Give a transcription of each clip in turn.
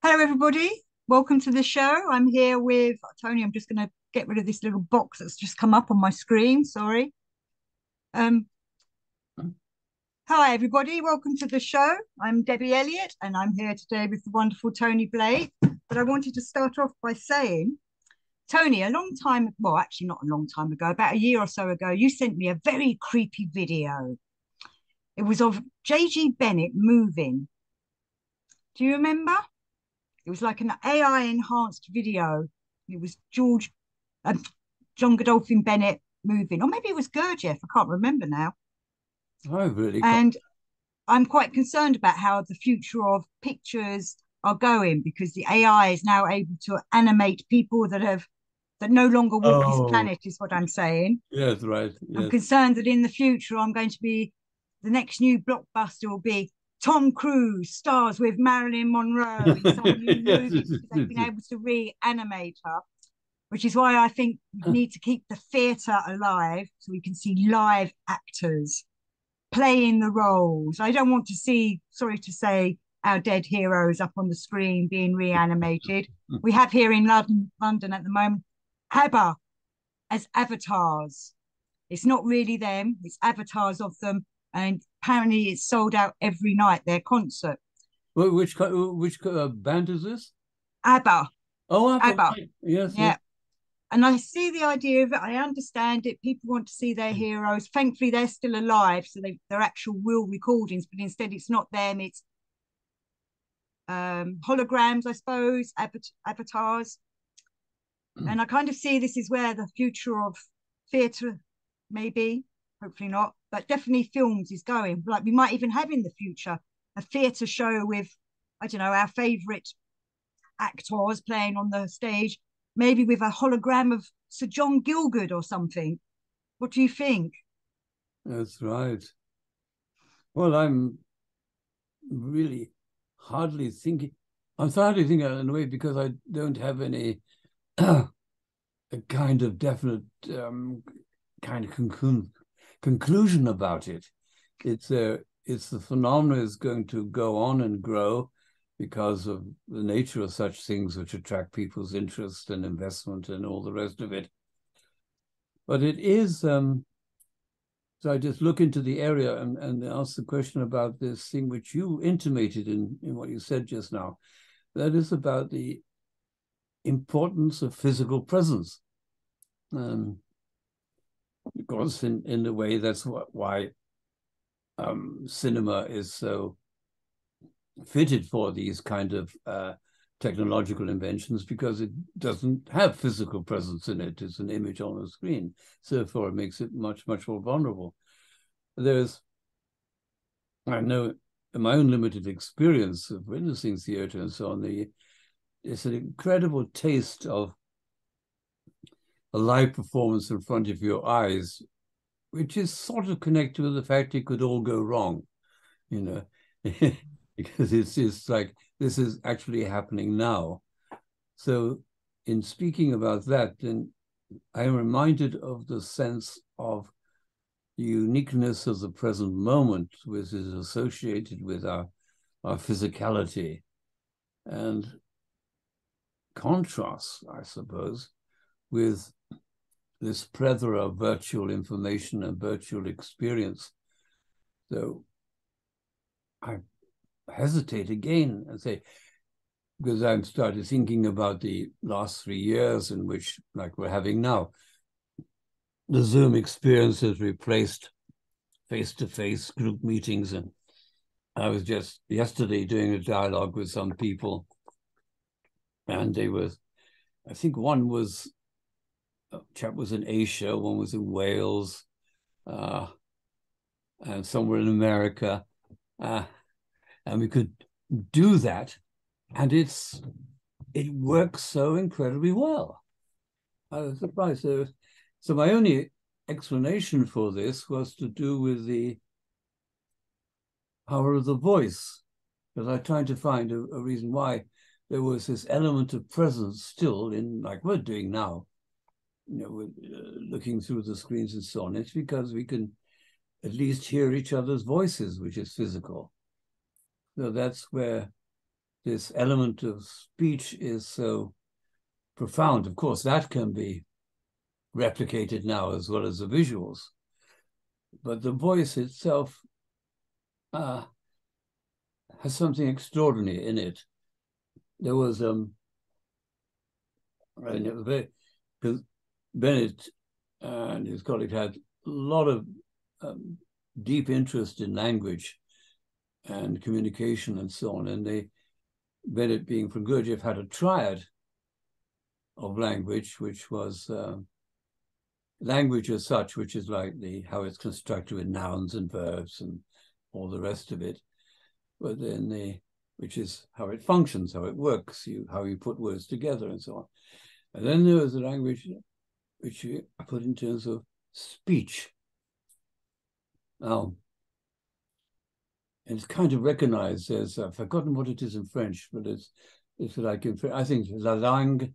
Hello, everybody. Welcome to the show. I'm here with Tony. I'm just going to get rid of this little box that's just come up on my screen. Sorry. Um, Hi, everybody. Welcome to the show. I'm Debbie Elliott, and I'm here today with the wonderful Tony Blake. But I wanted to start off by saying, Tony, a long time, well, actually not a long time ago, about a year or so ago, you sent me a very creepy video. It was of J.G. Bennett moving. Do you remember? It was like an AI enhanced video. It was John Godolphin Bennett moving, or maybe it was Gurdjieff. I can't remember now. I really can't. And I'm quite concerned about how the future of pictures are going because the AI is now able to animate people that no longer walk this Oh, planet, is what I'm saying. yes, right. I'm Yes. concerned that in the future I'm going to be the next new blockbuster will be Tom Cruise stars with Marilyn Monroe in some new Yes. movie because they've been able to reanimate her, which is why I think we need to keep the theatre alive so we can see live actors playing the roles. I don't want to see, sorry to say, our dead heroes up on the screen being reanimated. We have here in London at the moment ABBA as avatars. It's not really them, it's avatars of them. And apparently it's sold out every night, their concert. Which band is this? ABBA, Oh, Apple. ABBA. Right. Yes, yes. Yeah. And I see the idea of it. I understand it. People want to see their heroes. Thankfully, they're still alive. So they're actual real recordings, but instead it's not them. It's holograms, I suppose, avatars. And I kind of see this is where the future of theatre, maybe, hopefully not, but definitely films is going. Like we might even have in the future a theatre show with, I don't know, our favourite actors playing on the stage, maybe with a hologram of Sir John Gielgud or something. What do you think? That's right. Well, I'm really hardly thinking. I'm hardly thinking in a way because I don't have any a kind of definite kind of conclusion about it. It's the phenomenon is going to go on and grow because of the nature of such things which attract people's interest and investment and all the rest of it. But it is, so I just look into the area and ask the question about this thing which you intimated in what you said just now. That is about the importance of physical presence. Because in a way, that's why cinema is so fitted for these kind of technological inventions because it doesn't have physical presence in it. It's an image on the screen. So therefore, it makes it much, much more vulnerable. I know in my own limited experience of witnessing theater and so on, it's an incredible taste of a live performance in front of your eyes, which is sort of connected with the fact it could all go wrong, you know, because it's just like this is actually happening now. So in speaking about that, then I'm reminded of the sense of the uniqueness of the present moment, which is associated with our physicality and contrasts, I suppose, with this plethora of virtual information and virtual experience. So I hesitate again and say, because I've started thinking about the last 3 years in which, like we're having now, the Zoom experience has replaced face-to-face group meetings. And I was just yesterday doing a dialogue with some people, and they were, I think one was, a chap was in Asia, one was in Wales, and somewhere in America. And we could do that. And it works so incredibly well. I was surprised. So my only explanation for this was to do with the power of the voice, because I tried to find a reason why there was this element of presence still in, like we're doing now, with, looking through the screens and so on. It's because we can at least hear each other's voices, which is physical. So that's where this element of speech is so profound. Of course, that can be replicated now as well as the visuals. But the voice itself has something extraordinary in it. There was because Bennett and his colleague had a lot of deep interest in language and communication and so on. And Bennett, being from Gurdjieff, had a triad of language, which was language as such, which is like how it's constructed with nouns and verbs and all the rest of it. But then which is how it functions, how it works, how you put words together and so on. And then there was the language which you put in terms of speech. Now, and it's kind of recognized as, I've forgotten what it is in French, but it's like in French, I think la langue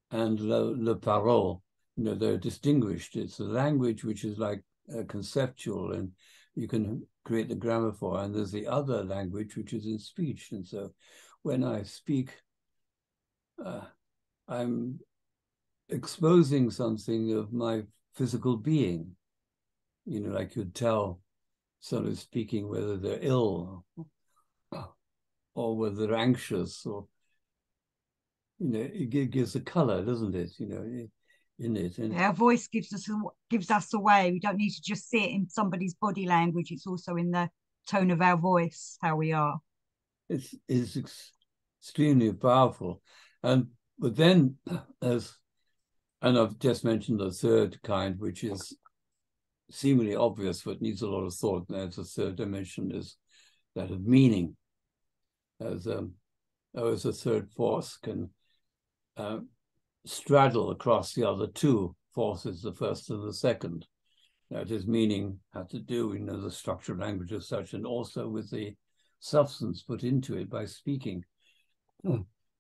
and le parole, they're distinguished. It's a language which is like conceptual and you can create the grammar for, and there's the other language which is in speech. And so when I speak, I'm exposing something of my physical being. Like you'd tell someone speaking whether they're ill or whether they're anxious, or it gives a color, doesn't it? In it. And our voice gives us away. We don't need to just see it in somebody's body language. It's also in the tone of our voice, how we are. It's extremely powerful. But then and I've just mentioned the third kind, which is seemingly obvious, but needs a lot of thought. And that's the third dimension, is that of meaning. As a third force can straddle across the other two forces, the first and the second. That is, meaning had to do, the structure of language as such, and also with the substance put into it by speaking.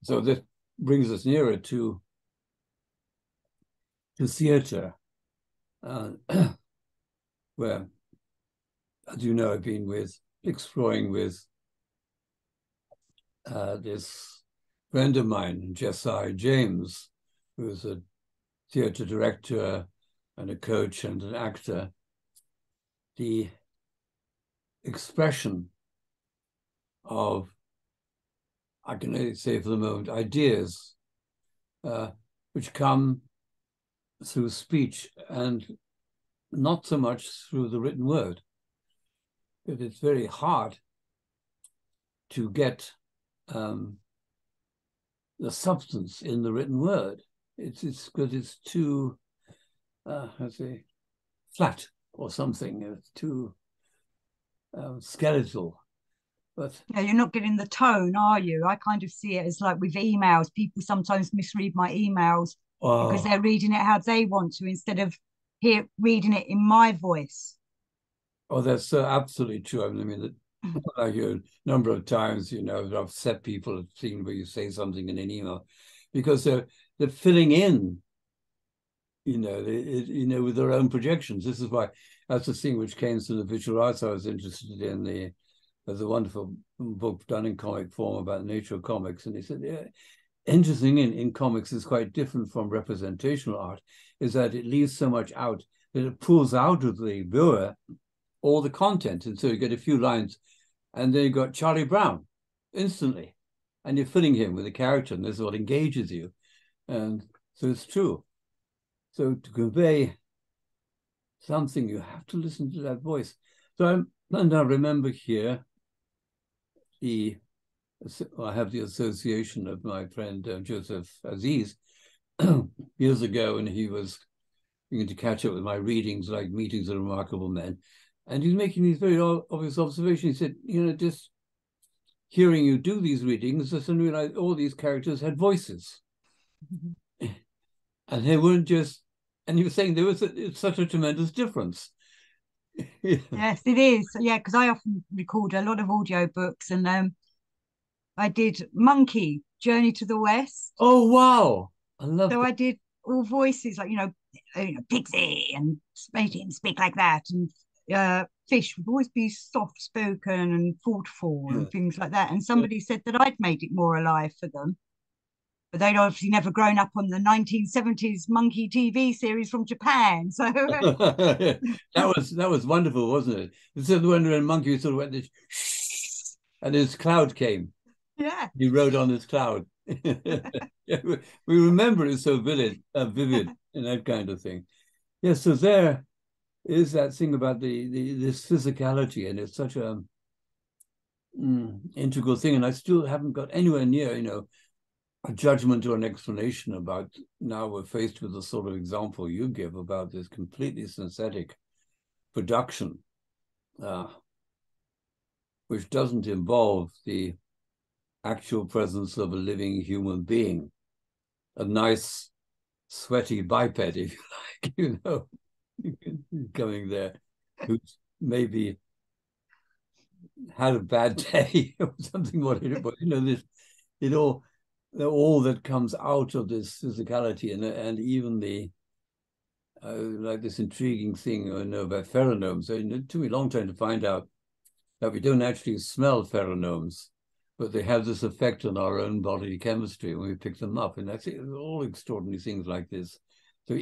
So this brings us nearer to theatre, where, as you know, I've been exploring with this friend of mine, Josiah James, who is a theatre director and a coach and an actor, the expression of, I can only say for the moment, ideas which come through speech and not so much through the written word. But it's very hard to get the substance in the written word. It's because it's too, flat or something. It's too skeletal. But yeah, you're not getting the tone, are you? I kind of see it as like with emails. People sometimes misread my emails because they're reading it how they want to instead of reading it in my voice. Oh, that's so absolutely true. I mean, I hear a number of times, that upset people have seen where you say something in an email because they're filling in, with their own projections. This is why that's the thing which came to the visual arts I was interested in. There's a wonderful book done in comic form about the nature of comics. And he said, yeah, interesting in comics is quite different from representational art, is that it leaves so much out that it pulls out of the viewer all the content. And so you get a few lines and then you got Charlie Brown instantly. And you're filling him with a character, and this is what engages you. And so it's true. So to convey something, you have to listen to that voice. So I remember here, I have the association of my friend Joseph Aziz years ago, and he was going to catch up with my readings, like Meetings of Remarkable Men. And he's making these very obvious observations. He said, just hearing you do these readings, I suddenly realized all these characters had voices. And they weren't just, and he was saying there was such a tremendous difference. Yes, it is. Yeah, because I often record a lot of audio books, and I did Monkey, Journey to the West. Oh, wow. I love So that. I did all voices, like, Pixie, and made him speak like that. And fish would always be soft spoken and thoughtful Yeah. and things like that. And somebody said that I'd made it more alive for them. But they'd obviously never grown up on the 1970s monkey TV series from Japan. So That was wonderful, wasn't it? It's sort of when monkey sort of went this, and this cloud came. yeah. He rode on this cloud. We remember it so vivid, and that kind of thing. Yes, so there is that thing about this physicality, and it's such a integral thing. And I still haven't got anywhere near, a judgment or an explanation about. Now we're faced with the sort of example you give about this completely synthetic production, which doesn't involve the actual presence of a living human being, a nice sweaty biped, if you like, coming there, who's maybe had a bad day or something, but this, all that comes out of this physicality, and even the like this intriguing thing about pheromones. So it took me a long time to find out that we don't actually smell pheromones, but they have this effect on our own body chemistry when we pick them up. And that's all extraordinary things like this. So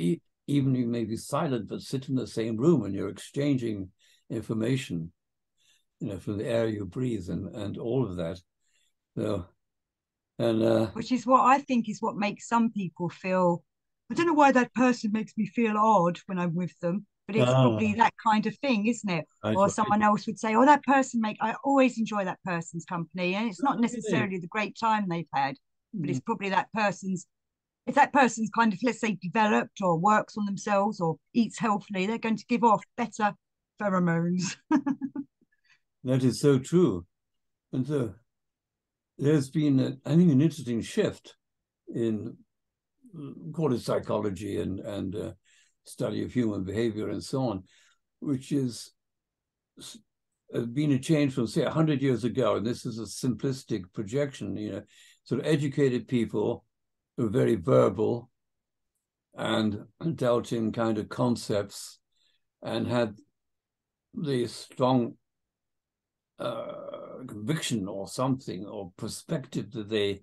even you may be silent, but sit in the same room and you're exchanging information, from the air you breathe and all of that. So, and Which is what I think is what makes some people feel. I don't know why that person makes me feel odd when I'm with them, but it's probably that kind of thing, isn't it? Or someone else would say, "Oh, that person I always enjoy that person's company," and it's not necessarily the great time they've had, but it's probably that person's. If that person's kind of, let's say, developed or works on themselves or eats healthily, they're going to give off better pheromones. That is so true, and so there's been, I think, an interesting shift in, call it psychology and study of human behavior and so on, which is been a change from, say, 100 years ago. And this is a simplistic projection, sort of educated people who are very verbal and dealt in kind of concepts and had the strong conviction or something or perspective that they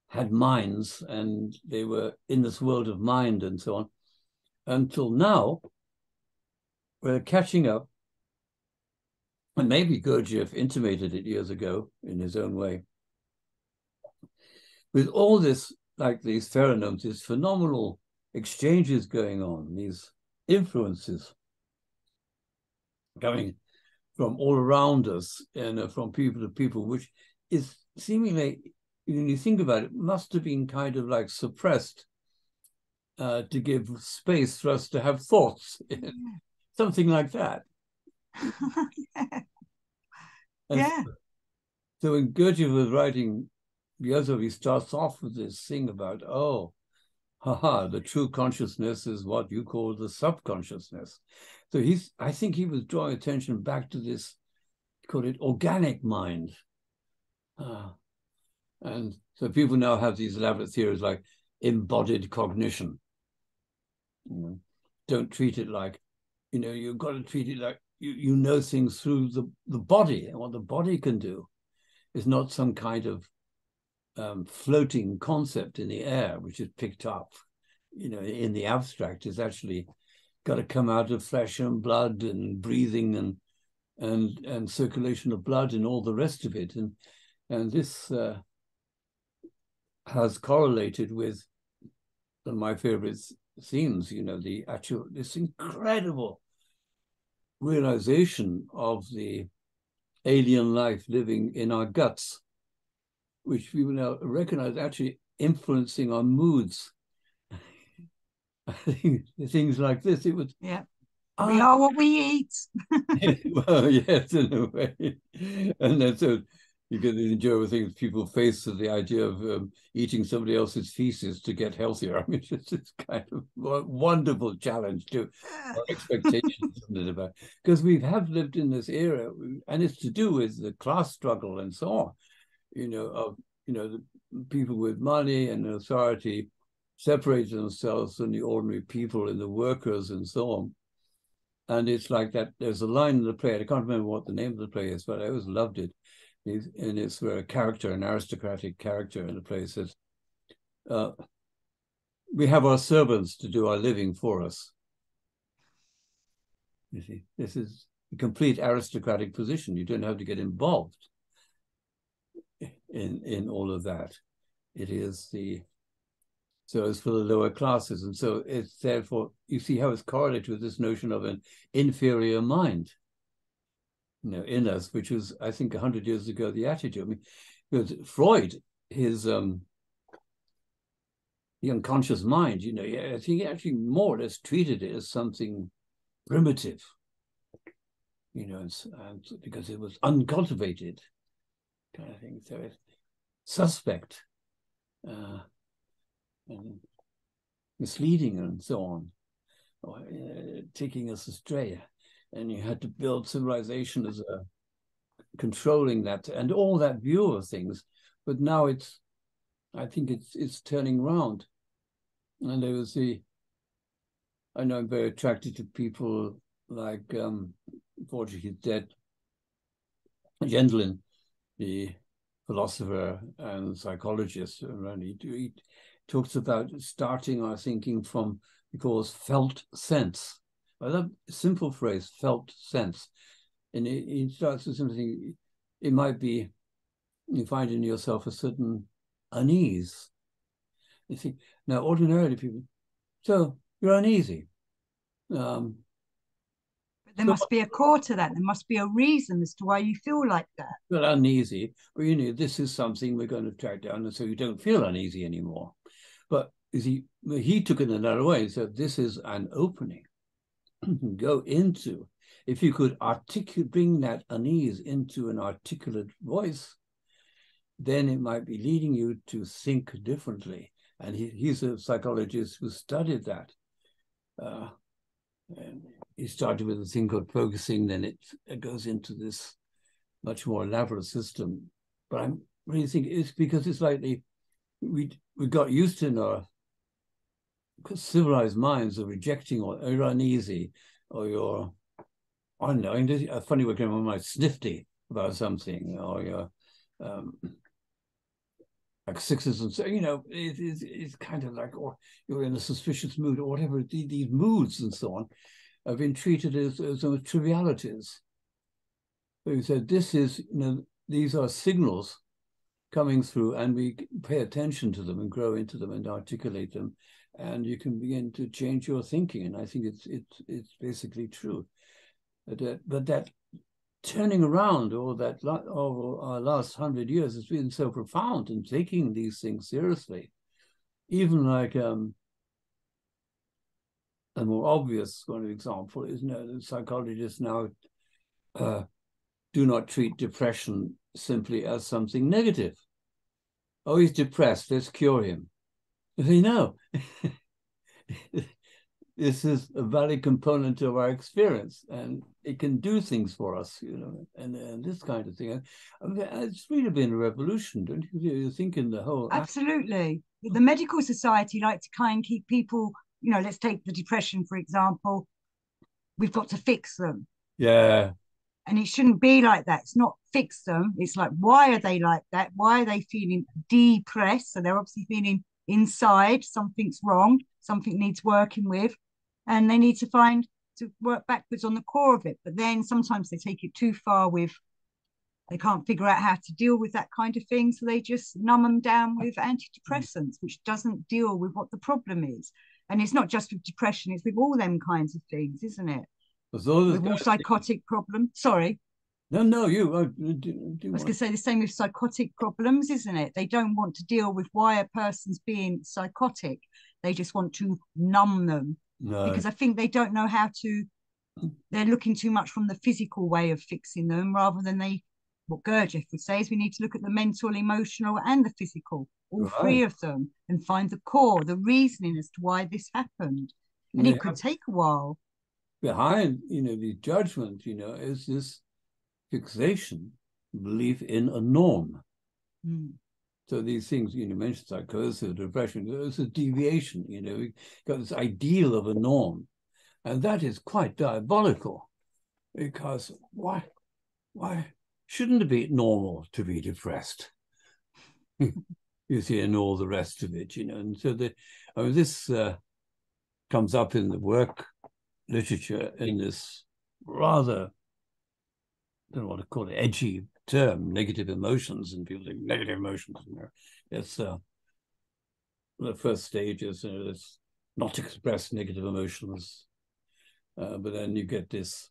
had minds and they were in this world of mind and so on. Until now, we're catching up. And maybe Gurdjieff intimated it years ago in his own way. With all this, like these pheromones, these phenomenal exchanges going on, these influences coming from all around us and from people to people, which is seemingly, when you think about it, must have been kind of like suppressed to give space for us to have thoughts, something like that. Yeah. So when Gurdjieff was writing Yezov, he starts off with this thing about, the true consciousness is what you call the subconsciousness. So I think he was drawing attention back to this, call it organic mind. And so people now have these elaborate theories like embodied cognition. Don't treat it like, you've got to treat it like you know things through the body, and what the body can do is not some kind of floating concept in the air, which is picked up, in the abstract. Is actually got to come out of flesh and blood and breathing and circulation of blood and all the rest of it. And this has correlated with one of my favorite themes, this incredible realization of the alien life living in our guts, which we will now recognize actually influencing our moods. I think things like this, it was... Yeah. We are what we eat. Well, yes, in a way. And then so you get the enjoyable things people face with the idea of eating somebody else's feces to get healthier. I mean, it's kind of a wonderful challenge to our expectations, isn't it, about, because we have lived in this era, and it's to do with the class struggle and so on, the people with money and authority separate themselves from the ordinary people and the workers and so on. And it's like that. There's a line in the play. I can't remember what the name of the play is, but I always loved it. And it's where a character, an aristocratic character in the play, says, we have our servants to do our living for us. You see, this is a complete aristocratic position. You don't have to get involved in all of that. It is so it's for the lower classes. And so it's therefore, you see how it's correlated with this notion of an inferior mind, in us, which was, I think, 100 years ago, the attitude. I mean, because Freud, his the unconscious mind, I think he actually more or less treated it as something primitive, and because it was uncultivated kind of thing. So it's suspect, and misleading and so on, or taking us astray. And you had to build civilization as a controlling that and all that view of things. But now I think it's turning around. And there was I know I'm very attracted to people like, unfortunately he's dead, Gentleman, the philosopher and psychologist. And he talks about starting our thinking from, he calls felt sense. I love a simple phrase, felt sense. And it starts with something, it might be, you find in yourself a certain unease. You see, now ordinarily people, so you're uneasy. But there must be a core to that. There must be a reason as to why you feel like that. Well, uneasy, but this is something we're going to track down, and so you don't feel uneasy anymore. But you see, he took it another way and said, this is an opening. Go into, if you could bring that unease into an articulate voice, then it might be leading you to think differently. And he's a psychologist who studied that. And he started with a thing called focusing, then it goes into this much more elaborate system. But I really think it's because it's like we got used to in our civilized minds of rejecting, or you're uneasy, or you're, I don't know, a funny word on my snifty about something, or you're like sixes and so, it's kind of like, or you're in a suspicious mood, or whatever. These moods and so on have been treated as trivialities. So you said, this is, these are signals coming through, and we pay attention to them and grow into them and articulate them, and you can begin to change your thinking. And I think it's basically true. But that turning around over our last 100 years has been so profound in taking these things seriously. Even like a more obvious one example is, the psychologists now do not treat depression simply as something negative. Oh, he's depressed, let's cure him. They know this is a valid component of our experience, and it can do things for us, and this kind of thing. I mean, it's really been a revolution, don't you? You think in the whole... Absolutely. The medical society like to try and keep people, let's take the depression, for example. We've got to fix them. Yeah. And it shouldn't be like that. It's not fix them. It's like, why are they like that? Why are they feeling depressed? So they're obviously feeling inside something's wrong, something needs working with, and they need to work backwards on the core of it. But then sometimes they take it too far they can't figure out how to deal with that kind of thing. So they just numb them down with antidepressants, which doesn't deal with what the problem is. And it's not just with depression, it's with all them kinds of things, isn't it? With all psychotic problems. Sorry. No, you. I was going to say the same with psychotic problems, isn't it? They don't want to deal with why a person's being psychotic. They just want to numb them. No. Because I think they don't know how to, they're looking too much from the physical way of fixing them, rather than what Gurdjieff would say is we need to look at the mental, emotional, and the physical, all three of them, and find the core, the reasoning as to why this happened. And it could take a while. Behind, the judgment, is this fixation, belief in a norm. Mm. So these things, mentioned psychosis, depression, it's a deviation, we got this ideal of a norm. And that is quite diabolical, because why shouldn't it be normal to be depressed? You see, and all the rest of it, And so this comes up in the work literature in this rather, I don't know what to call it, edgy term, negative emotions, and people think negative emotions. It's the first stage is it's not to express negative emotions, but then you get this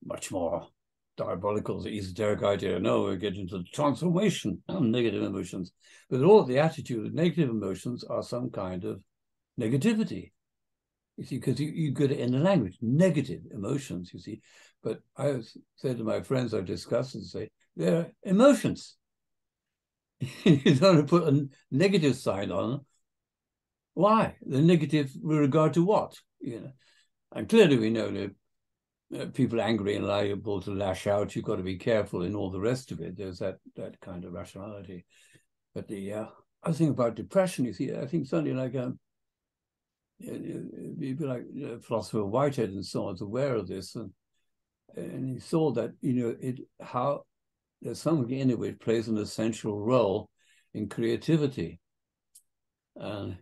much more diabolical, esoteric idea. No, we get into the transformation of negative emotions, but all the attitude of negative emotions are some kind of negativity. You see, because you get it in the language, negative emotions, you see. But I said to my friends, I discuss and say, they're emotions. You don't put a negative sign on them. Why? The negative with regard to what? And clearly we know that people angry and liable to lash out, you've got to be careful in all the rest of it. There's that kind of rationality. But I was thinking about depression, you see, I think something like people like philosopher Whitehead and so on is aware of this, and he saw that how there's something in it which plays an essential role in creativity, and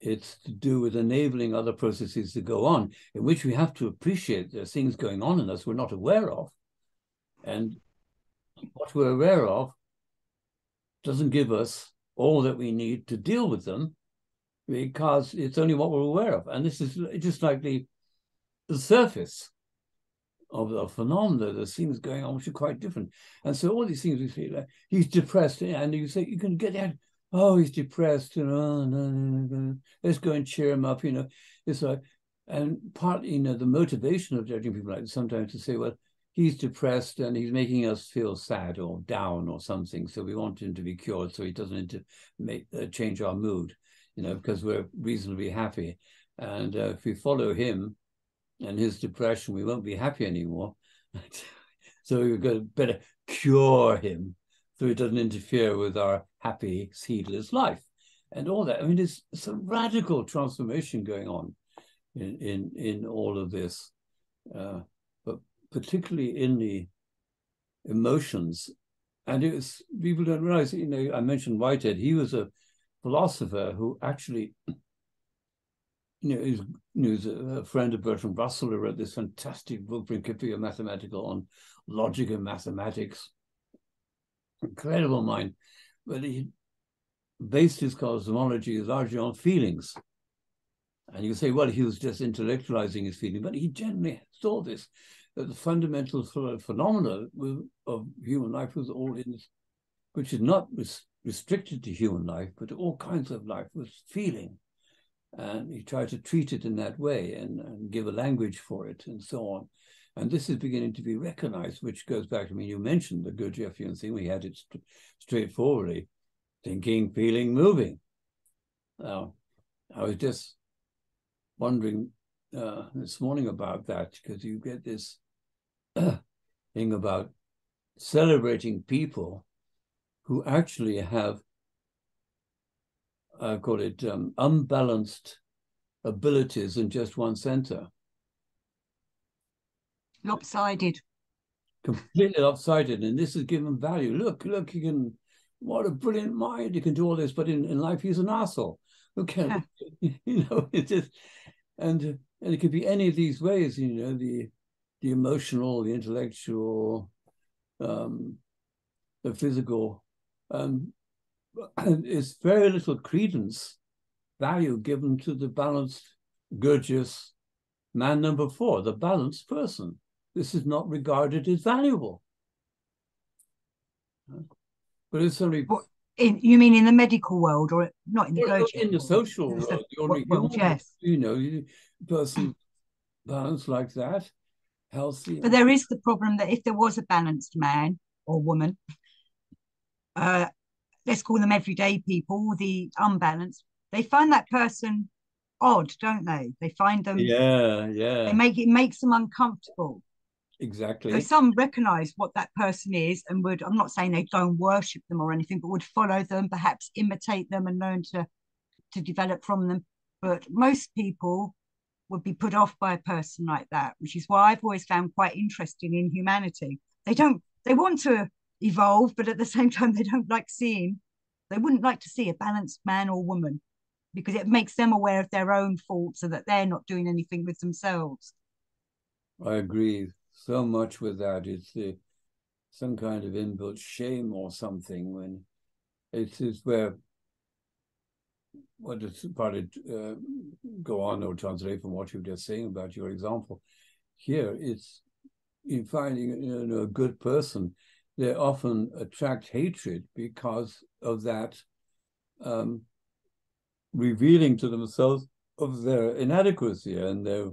it's to do with enabling other processes to go on, in which we have to appreciate there's things going on in us we're not aware of, and what we're aware of doesn't give us all that we need to deal with them, because it's only what we're aware of. And this is just like the surface of the phenomena. There's things going on which are quite different. And so all these things we see, like he's depressed, and you say, you can get that, oh, he's depressed, no, let's go and cheer him up, It's like, and partly, the motivation of judging people like this sometimes to say, well, he's depressed and he's making us feel sad or down or something, so we want him to be cured so he doesn't need to change our mood. Because we're reasonably happy. And if we follow him and his depression, we won't be happy anymore. So we've got to better cure him so it doesn't interfere with our happy, heedless life. And all that. I mean, it's a radical transformation going on in all of this, but particularly in the emotions. And people don't realize, I mentioned Whitehead, he was a philosopher who actually, is a friend of Bertrand Russell, who wrote this fantastic book, Principia Mathematical, on logic and mathematics. Incredible mind. But he based his cosmology largely on feelings. And you say, well, he was just intellectualizing his feeling, but he generally saw this, that the fundamental phenomena of human life was all in this, which is not restricted to human life, but to all kinds of life, was feeling. And he tried to treat it in that way and give a language for it and so on. And this is beginning to be recognized, which goes back to, you mentioned the Gurdjieffian thing. We had it straightforwardly, thinking, feeling, moving. Now, I was just wondering this morning about that, because you get this thing about celebrating people who actually have, I call it unbalanced abilities in just one center. Lopsided. Completely lopsided. And this is given value. Look, you can, what a brilliant mind. You can do all this, but in life, he's an arsehole. Okay. It's just, and it could be any of these ways, the emotional, the intellectual, the physical, and it's very little credence, value given to the balanced, gorgeous man number 4, the balanced person. This is not regarded as valuable. But it's only... You mean in the medical world, or not in the Gurdjieff? In the social world, the only world, yes. Person balanced like that, healthy. But there is the problem that if there was a balanced man or woman, let's call them everyday people, the unbalanced, they find that person odd, don't they? They find them, it makes them uncomfortable. Exactly. So some recognize what that person is and would, I'm not saying they don't worship them or anything, but would follow them, perhaps imitate them and learn to develop from them. But most people would be put off by a person like that, which is why I've always found quite interesting in humanity. They want to evolve, but at the same time, they wouldn't like to see a balanced man or woman because it makes them aware of their own faults so that they're not doing anything with themselves. I agree so much with that. It's some kind of inbuilt shame or something when it's where what does probably go on or translate from what you were just saying about your example. Here, it's in finding a good person, they often attract hatred because of that revealing to themselves of their inadequacy and their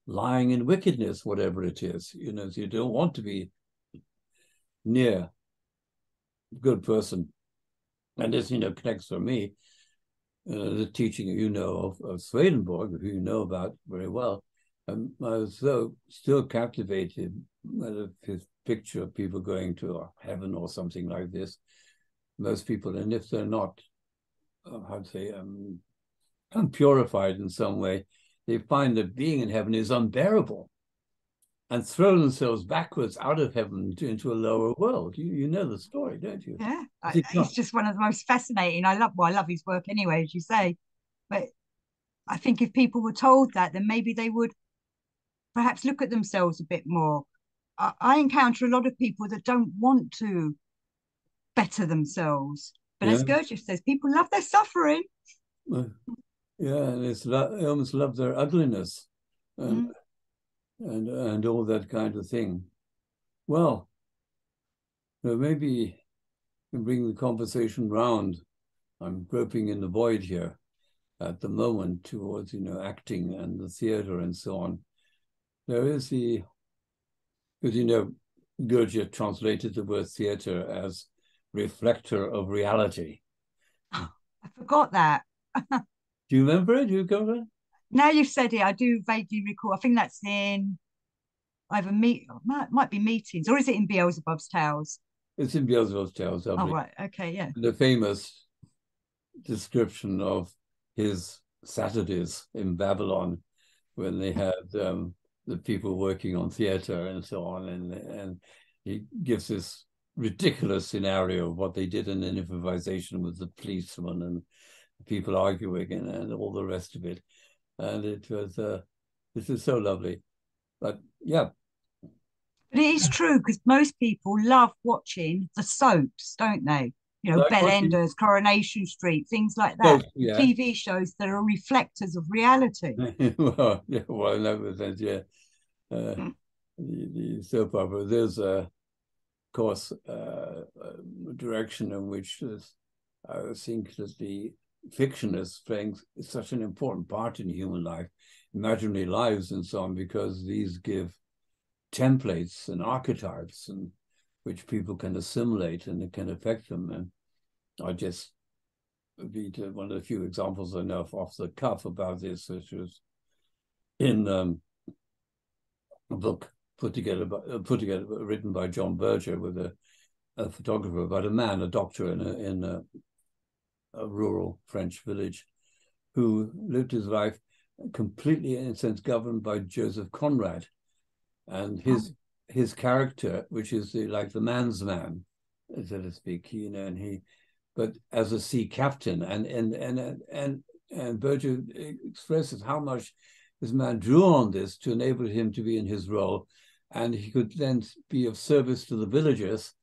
lying in wickedness, whatever it is. So you don't want to be near a good person. And this, connects for me, the teaching, of Swedenborg, who you know about very well. I was still captivated by his picture of people going to heaven or something like this. Most people, and if they're not, how to say, unpurified in some way, they find that being in heaven is unbearable and throw themselves backwards out of heaven into a lower world. You know the story, don't you? Yeah, it's just one of the most fascinating. I love his work anyway, as you say. But I think if people were told that, then maybe they would perhaps look at themselves a bit more. I encounter a lot of people that don't want to better themselves. But Yeah. as Gurdjieff says, people love their suffering. Yeah, and they almost love their ugliness and, and all that kind of thing. Well, maybe we bring the conversation round. I'm groping in the void here at the moment towards, acting and the theater and so on. There is because, Gurdjieff translated the word theater as reflector of reality. I forgot that. Do you remember it? Do you remember it? Now you've said it, I do vaguely recall. I think that's in either might be Meetings, or is it in Beelzebub's Tales? It's in Beelzebub's Tales, I Oh, believe. right. Okay, yeah. The famous description of his Saturdays in Babylon when they had the people working on theater and so on. And he gives this ridiculous scenario of what they did in an improvisation with the policeman and people arguing and all the rest of it. And it was, this is so lovely. But yeah. But it is true because most people love watching the soaps, don't they? Like Bellenders, Coronation Street, things like oh, that. yeah. TV shows that are reflectors of reality. Well, in that sense, yeah. The soap opera, there's of course, a direction in which I think that the fiction is playing such an important part in human life, imaginary lives and so on, because these give templates and archetypes and which people can assimilate and it can affect them. And I just be one of the few examples I know off the cuff about this, which was in a book written by John Berger with a photographer about a doctor in a rural French village who lived his life completely, in a sense, governed by Joseph Conrad. And his character, which is like the man's man, so to speak, but as a sea captain, and Berger expresses how much this man drew on this to enable him to be in his role, and he could then be of service to the villagers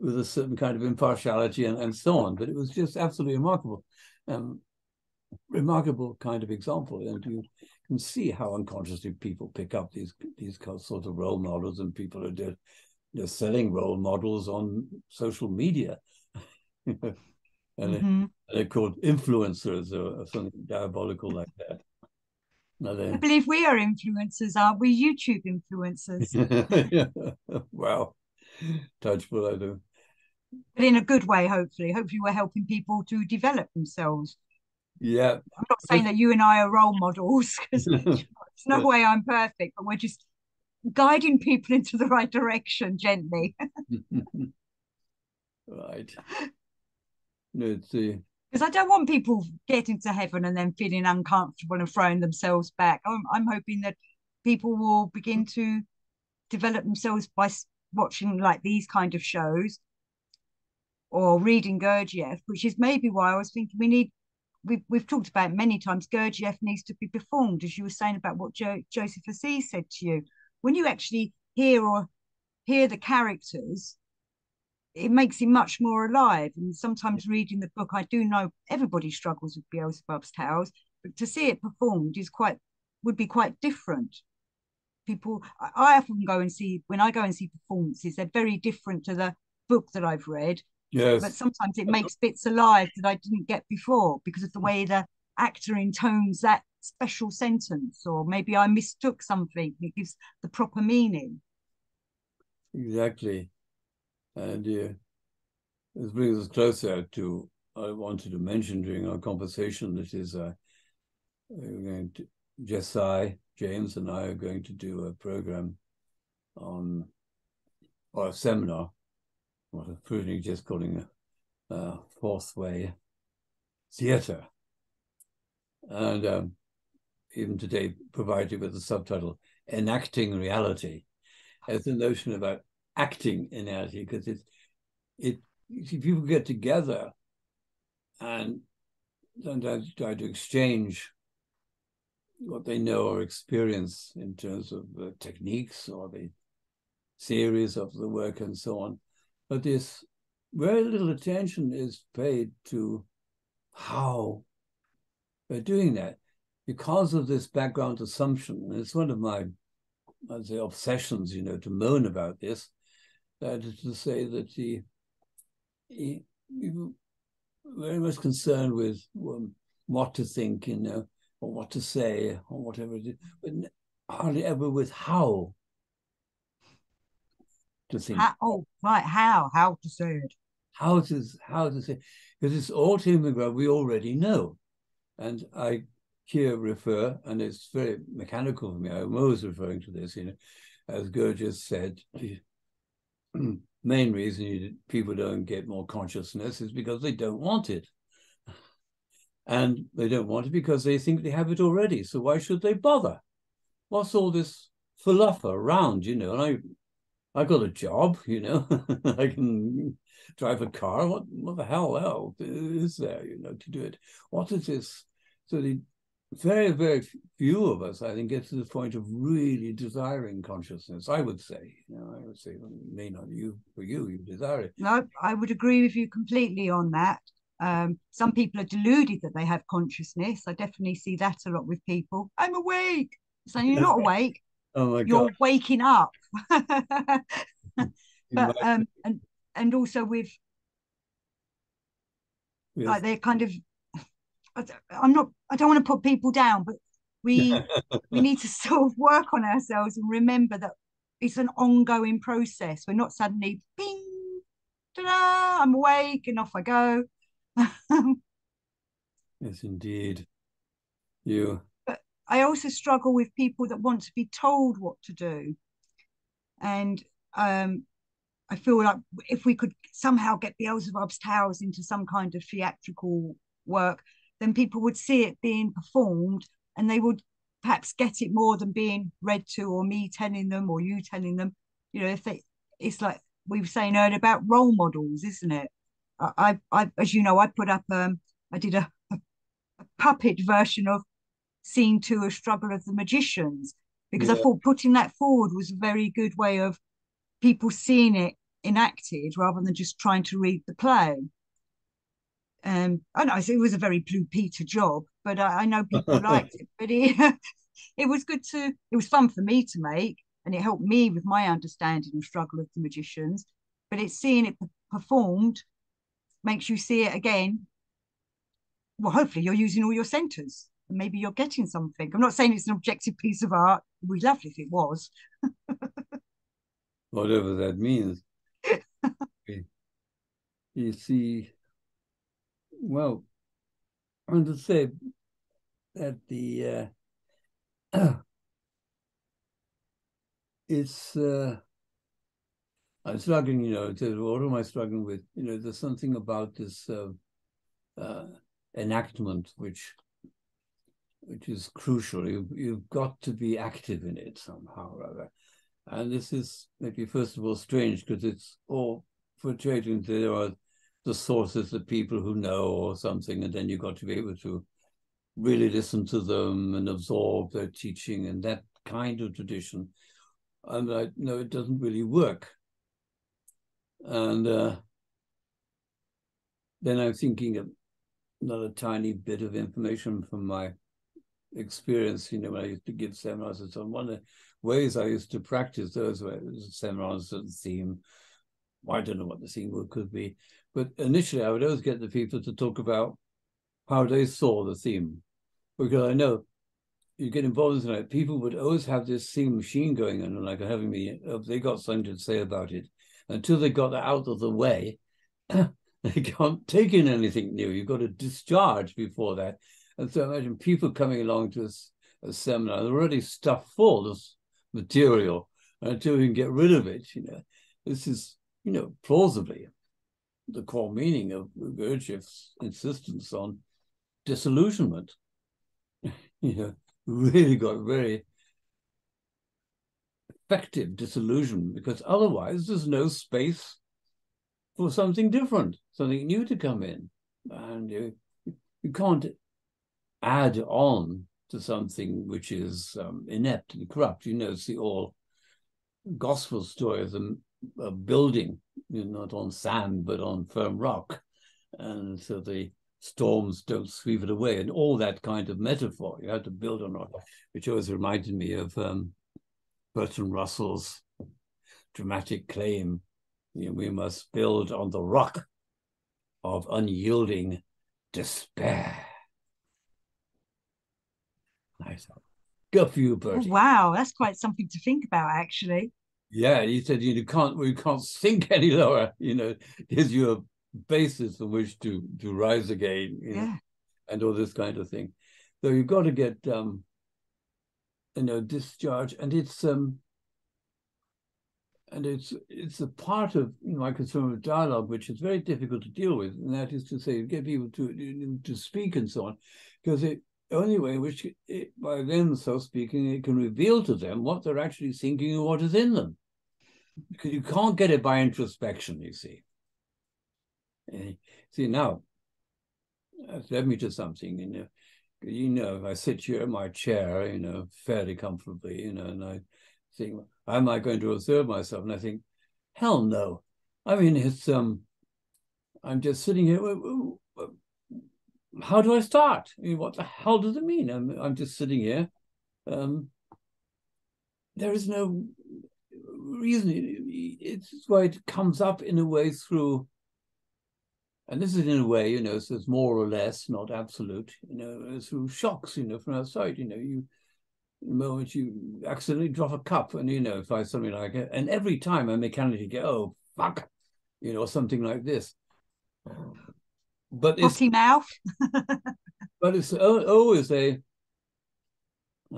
with a certain kind of impartiality and so on. But it was just absolutely remarkable kind of example, and you can see how unconsciously people pick up these sort of role models, and people are just selling role models on social media. And they're called influencers or something diabolical like that. I believe we are influencers, aren't we? YouTube influencers. Wow. Touchful, I do. But in a good way, hopefully. Hopefully we're helping people to develop themselves. Yeah. I'm not saying that you and I are role models, because there's no way I'm perfect, but we're just guiding people into the right direction gently. Right. No, Because I don't want people getting to heaven and then feeling uncomfortable and throwing themselves back. I'm hoping that people will begin to develop themselves by watching like these kind of shows or reading Gurdjieff, which is maybe why I was thinking we've talked about it many times. Gurdjieff needs to be performed, as you were saying about what Joseph Assis said to you. When you actually hear the characters, it makes him much more alive. And sometimes reading the book, I do know everybody struggles with Beelzebub's Tales, but to see it performed would be quite different. People, I often go and see when I go and see performances, they're very different to the book that I've read, but Yes, sometimes it makes bits alive that I didn't get before because of the way the actor intones that special sentence, or maybe I mistook something. It gives the proper meaning. exactly. And this brings us closer to I wanted to mention during our conversation that is we're going to Jessai, James and I are going to do a program on or a seminar, what I'm pretty just calling Fourth Way Theatre. And even today provided with the subtitle Enacting Reality. It's a notion about acting in reality, because people get together and sometimes try to exchange what they know or experience in terms of techniques or the theories of the work and so on. But this very little attention is paid to how they're doing that because of this background assumption. And it's one of my, I'd say, obsessions, to moan about this, that is to say that he very much concerned with what to think, or what to say, or whatever it is, but hardly ever with how to think. Oh, right. How to say it? How to say, because it's all to the ground we already know. And I here refer, and it's very mechanical for me, I'm always referring to this, as Gurdjieff said, the main reason people don't get more consciousness is because they don't want it. And they don't want it because they think they have it already. So why should they bother? What's all this fluff around, And I got a job, I can drive a car. What the hell is there, to do it? What is this? So the very, very few of us, I think, get to the point of really desiring consciousness. I would say, may not you, for you desire it. No, I would agree with you completely on that. Some people are deluded that they have consciousness. I definitely see that a lot with people. I'm awake. So you're not awake. Oh my God. You're waking up. But Might, and also with yes. like they're kind of I don't want to put people down, but we we need to sort of work on ourselves and remember that it's an ongoing process. We're not suddenly bing, ta-da, I'm awake and off I go. Yes, indeed. You. But I also struggle with people that want to be told what to do. And I feel like if we could somehow get Beelzebub's Tales into some kind of theatrical work, then people would see it being performed and they would perhaps get it more than being read to, or me telling them or you telling them. If it's like we were saying earlier about role models, isn't it? As you know, I put up, I did a puppet version of Scene 2 of Struggle of the Magicians, because I Yeah. thought putting that forward was a very good way of people seeing it enacted rather than just trying to read the play. I know it was a very Blue Peter job, but I know people liked it. But it was good it was fun for me to make, and it helped me with my understanding of Struggle of the Magicians. But it's seeing it performed makes you see it again. Well, hopefully you're using all your centres, and maybe you're getting something. I'm not saying it's an objective piece of art. It would be lovely if it was. Whatever that means. You see, well, I want to say that it's I'm struggling, what am I struggling with? There's something about this enactment, which is crucial. You've got to be active in it somehow or other. And this is maybe, first of all, strange because it's all portrayed. There are the sources, the people who know or something, and then you've got to be able to really listen to them and absorb their teaching and that kind of tradition. And I know it doesn't really work. And then I'm thinking of another tiny bit of information from my experience, when I used to give seminars and so on. One of the ways I used to practice those seminars, the theme, I don't know what the theme could be, but initially I would always get the people to talk about how they saw the theme, because I know you get involved in it, people would always have this theme machine going on, like having me, they got something to say about it. Until they got that out of the way, they can't take in anything new. You've got to discharge before that. And so imagine people coming along to a seminar, they're already stuffed full of material. And until you can get rid of it, this is, plausibly the core meaning of Gurdjieff's insistence on disillusionment. Really got very effective disillusionment, because otherwise there's no space for something different, something new to come in. And you can't add on to something which is inept and corrupt. It's the all gospel story of a building, not on sand, but on firm rock. And so the storms don't sweep it away, and all that kind of metaphor. You have to build on rock, which always reminded me of Bertrand Russell's dramatic claim, we must build on the rock of unyielding despair. Nice. Good for you, Bertie. Oh, wow, that's quite something to think about, actually. Yeah, he said we can't sink any lower. Gives you a basis on which to rise again. Yeah. And all this kind of thing. So you've got to get discharge, and it's a part of my concern with dialogue, which is very difficult to deal with, and that is to say, get people to speak and so on, because the only way in which by them so speaking, it can reveal to them what they're actually thinking and what is in them, because you can't get it by introspection. You see. See, now that's led me to something. I sit here in my chair, fairly comfortably, and I think, am I going to observe myself? And I think, hell no. I mean, it's I'm just sitting here. How do I start? What the hell does it mean? I'm just sitting here. There is no reason. It's why it comes up in a way through. And this is in a way, so it's more or less, not absolute, through shocks, from outside, the moment you accidentally drop a cup and, if I something like it, and every time I mechanically go, oh, fuck, or something like this. But it's potty mouth. But it's always I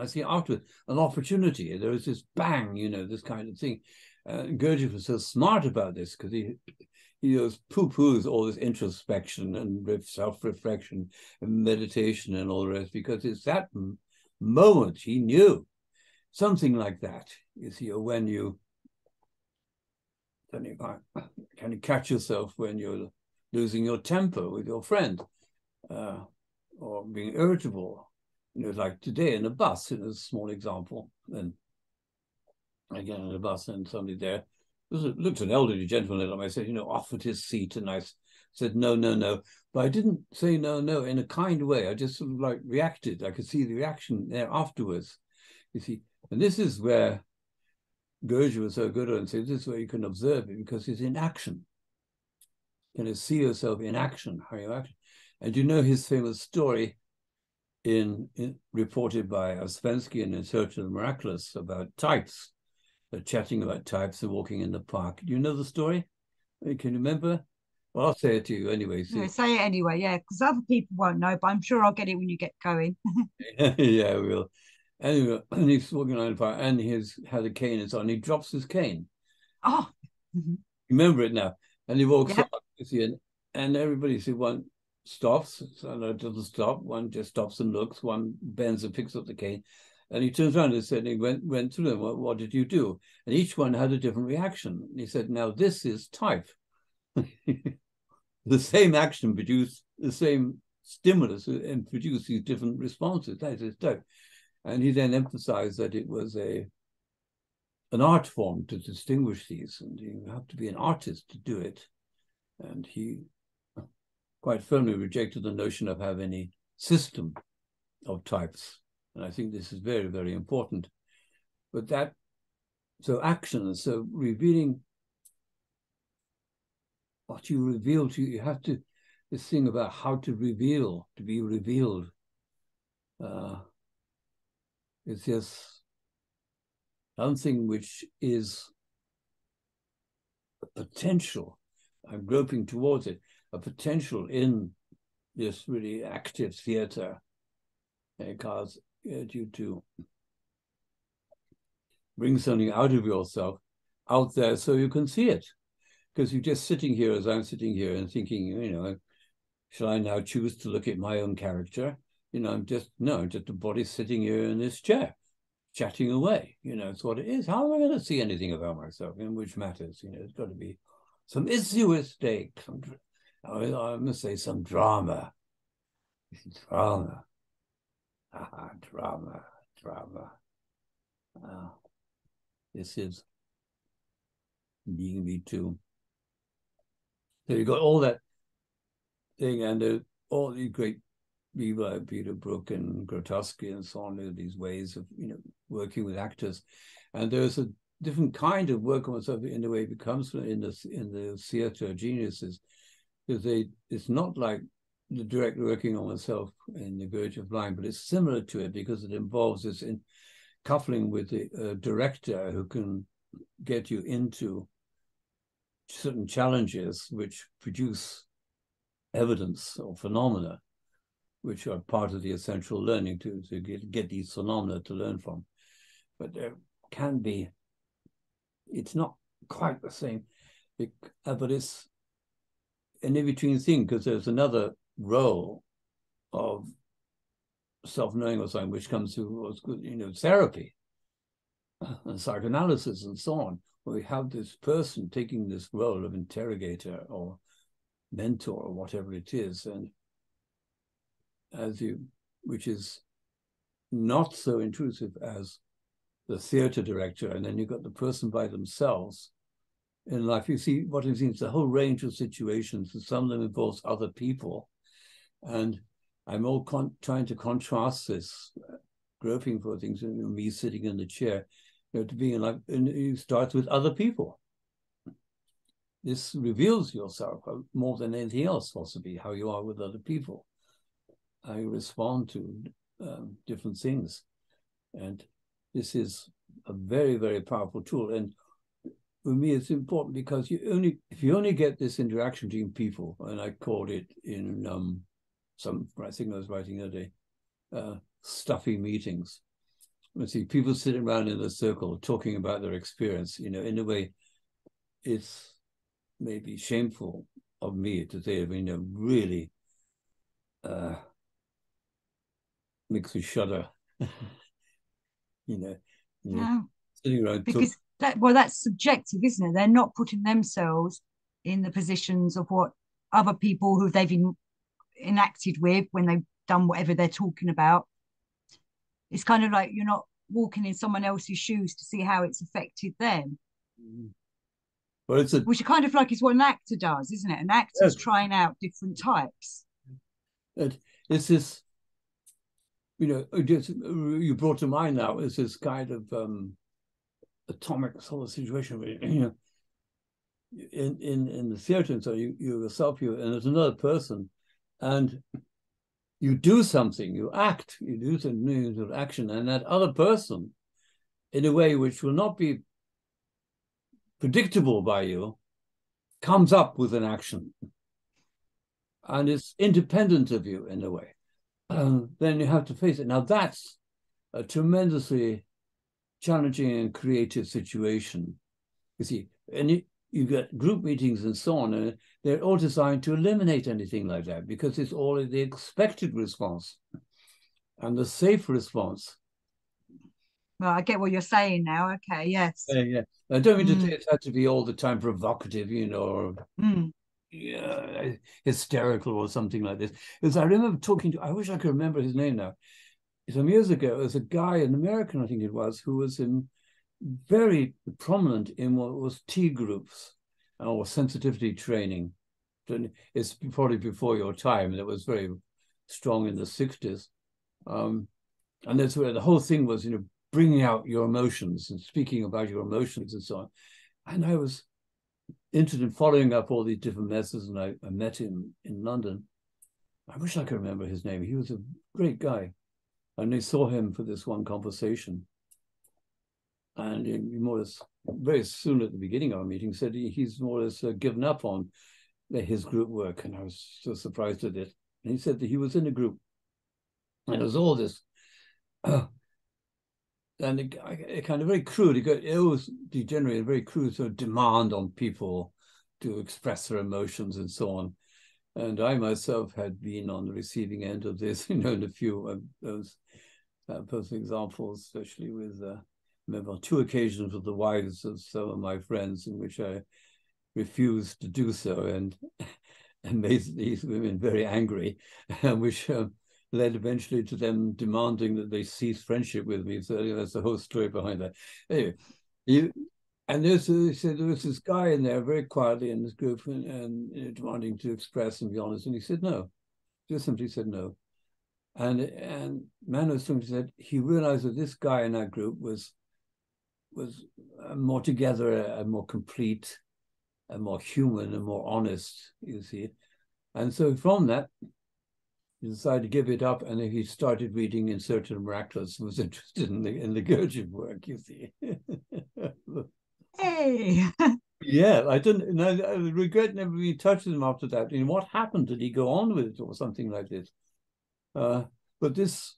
see after an opportunity, there is this bang, this kind of thing. Gurdjieff was so smart about this, because he poo-poos all this introspection and self-reflection and meditation and all the rest, because it's that moment he knew something like that. You see, when you kind of catch yourself when you're losing your temper with your friend, or being irritable, like today in a bus, in a small example, and again in a bus, and somebody there looked an elderly gentleman at me. I said, offered his seat, and I said, no, no, no. But I didn't say no, no in a kind way. I just sort of like reacted. I could see the reaction there afterwards, you see. And this is where Gurdjieff was so good at, and said, this is where you can observe it, because it's in action. You can see yourself in action, how you act. And his famous story reported by Ouspensky in Search of the Miraculous about types. They're chatting about types and walking in the park. Do you know the story? Can you remember? Well, I'll say it to you anyway. No, say it anyway, yeah, because other people won't know, but I'm sure I'll get it when you get going. Yeah, we will. Anyway, and he's walking around the park, and he's had a cane in his on. He drops his cane. Oh, Remember it now. And he walks yeah. up, you see, and everybody said, "One, stops, another doesn't stop, one just stops and looks, one bends and picks up the cane, and he turns around and said, he went through them, what did you do? And each one had a different reaction. He said, now this is type. The same action produced the same stimulus and produced these different responses. That is type. And he then emphasized that it was an art form to distinguish these, and you have to be an artist to do it. And he quite firmly rejected the notion of having any system of types. And I think this is very, very important. But that, so action, so revealing what you reveal to you have to, this thing about how to reveal, to be revealed, it's just something which is a potential. I'm groping towards it, a potential in this really active theater, because you to bring something out of yourself out there so you can see it. Because you're just sitting here as I'm sitting here and thinking, you know, shall I now choose to look at my own character? You know, I'm just a body sitting here in this chair, chatting away. You know, it's what it is. How am I going to see anything about myself, in which matters? You know, it's got to be some issue at stake. I must say some drama. Drama. Drama. This is being me too. So you got all that thing, and all these great people like Peter Brook and Grotowski and so on, these ways of, you know, working with actors. And there's a different kind of work on myself in the way it becomes in the theater geniuses, because it's not like the direct working on myself in The Verge of Blind, but it's similar to it because it involves this in coupling with the director who can get you into certain challenges which produce evidence or phenomena, which are part of the essential learning to get these phenomena to learn from. But there can be, it's not quite the same, but it's an in-between thing, because there's another role of self-knowing or something which comes through what's good, you know, therapy and psychoanalysis and so on, where we have this person taking this role of interrogator or mentor or whatever it is, and which is not so intrusive as the theater director, and then you've got the person by themselves in life. You see what it means, a whole range of situations, and some of them involves other people. And I'm all trying to contrast this groping for things, you know, me sitting in the chair, you know, to being like, and it starts with other people. This reveals yourself more than anything else, possibly, how you are with other people, how you respond to different things. And this is a very, very powerful tool. And for me, it's important because if you only get this interaction between people, and I called it in I think I was writing the other day, stuffy meetings. Let's see, people sitting around in a circle talking about their experience, you know, in a way, it's maybe shameful of me to say, you know, really makes me shudder. you know, sitting around because that's subjective, isn't it? They're not putting themselves in the positions of what other people who they've enacted with when they've done whatever they're talking about. It's kind of like you're not walking in someone else's shoes to see how it's affected them. Well, which kind of like is what an actor does, isn't it? An actor's trying out different types. It's this, you know, just, you brought to mind now is this kind of atomic sort of situation where, you know, in the theater, and so you yourself, and there's another person, and you do something, you act, you do some new sort of action, and that other person, in a way which will not be predictable by you, comes up with an action, and it's independent of you in a way. Then you have to face it. Now that's a tremendously challenging and creative situation. You see, and you get group meetings and so on, and they're all designed to eliminate anything like that because it's all the expected response and the safe response. Well, I get what you're saying now. Okay, yes. Yeah. I don't mean to say Mm, it had to be all the time provocative, or mm. hysterical or something like this. Because I remember talking to, I wish I could remember his name now. Some years ago, there was a guy, an American, I think it was, who was very prominent in what was T groups or sensitivity training. It's probably before your time. That was very strong in the 60s. And that's where the whole thing was, bringing out your emotions and speaking about your emotions and so on. And I was interested in following up all these different methods, and I met him in London. I wish I could remember his name. He was a great guy. And I saw him for this one conversation. And he more or less, very soon at the beginning of our meeting, said he's more or less given up on his group work. And I was so surprised at it. And he said that he was in a group, and it was all this, and it kind of very crude. It always degenerated, very crude sort of demand on people to express their emotions and so on. And I myself had been on the receiving end of this, in a few of those personal examples, especially with, I remember on 2 occasions with the wives of some of my friends in which I refused to do so and made these women very angry, which led eventually to them demanding that they cease friendship with me. So that's the whole story behind that. Anyway, they said there was this guy in there very quietly in this group and demanding to express and be honest, and he said no, just simply said no. And Mano simply said he realized that this guy in that group was more together, a more complete, a more human, and more honest, you see. And so from that, he decided to give it up, and he started reading In Search of the Miraculous, and was interested in the Gurdjieff work, you see. Hey. Yeah, I regret never being in touch with him after that. What happened? Did he go on with it or something like this? But this,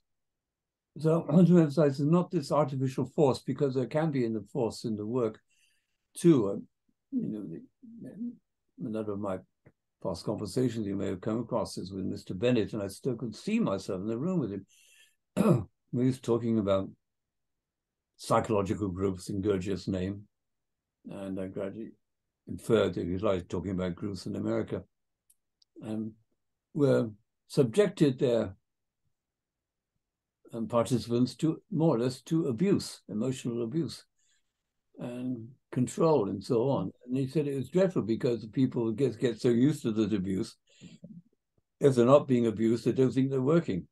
so I want to emphasize, is not this artificial force, because there can be in the force in the work too. Another of my past conversations you may have come across is with Mr. Bennett, and I still could see myself in the room with him. We was talking about psychological groups in Gurdjieff's name, and I gradually inferred that he was like talking about groups in America, and were subjected their participants to more or less to abuse, emotional abuse and control and so on. And he said it was dreadful because the people get so used to this abuse, if they're not being abused, they don't think they're working.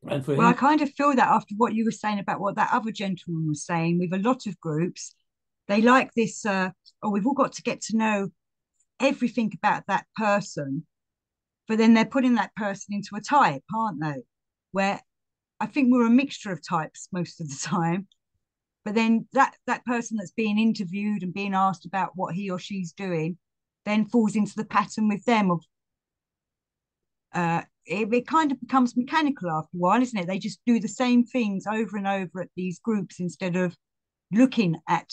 And for Well, I him, kind of feel that after what you were saying about what that other gentleman was saying, with a lot of groups, they like this, oh, we've all got to get to know everything about that person, but then they're putting that person into a type, aren't they? Where I think we're a mixture of types most of the time. But then that person that's being interviewed and being asked about what he or she's doing then falls into the pattern with them of it kind of becomes mechanical after a while, isn't it? They just do the same things over and over at these groups instead of looking at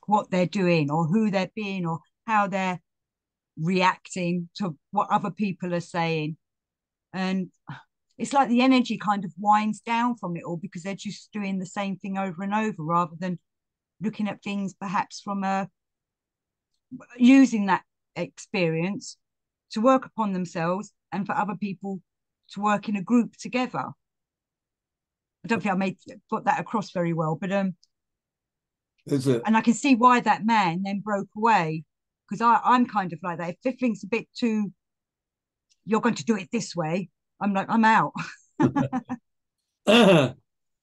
what they're doing or who they're being or how they're reacting to what other people are saying. And it's like the energy kind of winds down from it all because they're just doing the same thing over and over rather than looking at things perhaps from using that experience to work upon themselves and for other people to work in a group together. I don't think I got that across very well, but and I can see why that man then broke away, because I'm kind of like that. If everything's a bit too, you're going to do it this way, I'm like, I'm out.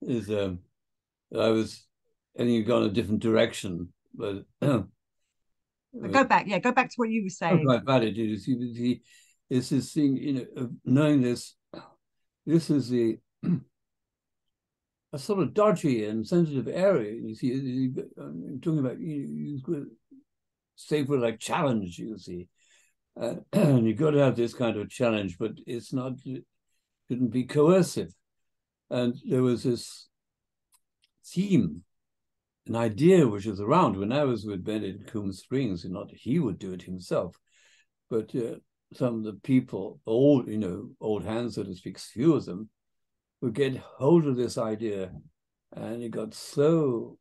is I was, and you've gone a different direction, but But go back to what you were saying. quite valid. It's this thing, of knowing this. This is a sort of dodgy and sensitive area. You see, I'm talking about safe word like challenge. You see, and you've got to have this kind of challenge, but it's not. It shouldn't be coercive. And there was this theme an idea which was around when I was with Benedict Coombe Springs, and not he would do it himself, but some of the people, old hands, so to speak, few of them, would get hold of this idea, and it got so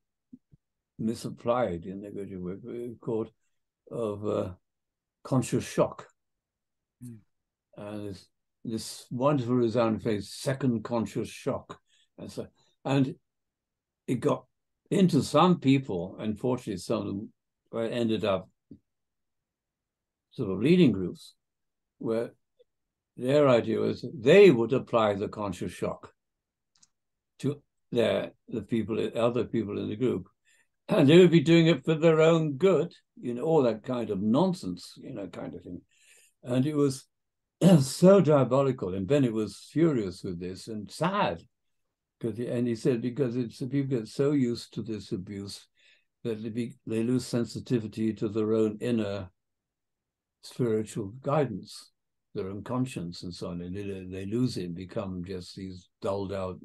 misapplied in the Goethe work, called of conscious shock. Mm. And this wonderful resounding phrase, second conscious shock. And it got into some people, unfortunately, some of them ended up sort of leading groups, where their idea was they would apply the conscious shock to other people in the group, and they would be doing it for their own good, all that kind of nonsense, kind of thing. And it was so diabolical. And Bennett was furious with this and sad, and he said because people get so used to this abuse that they lose sensitivity to their own inner spiritual guidance, their own conscience, and so on. And they lose it and become just these dulled out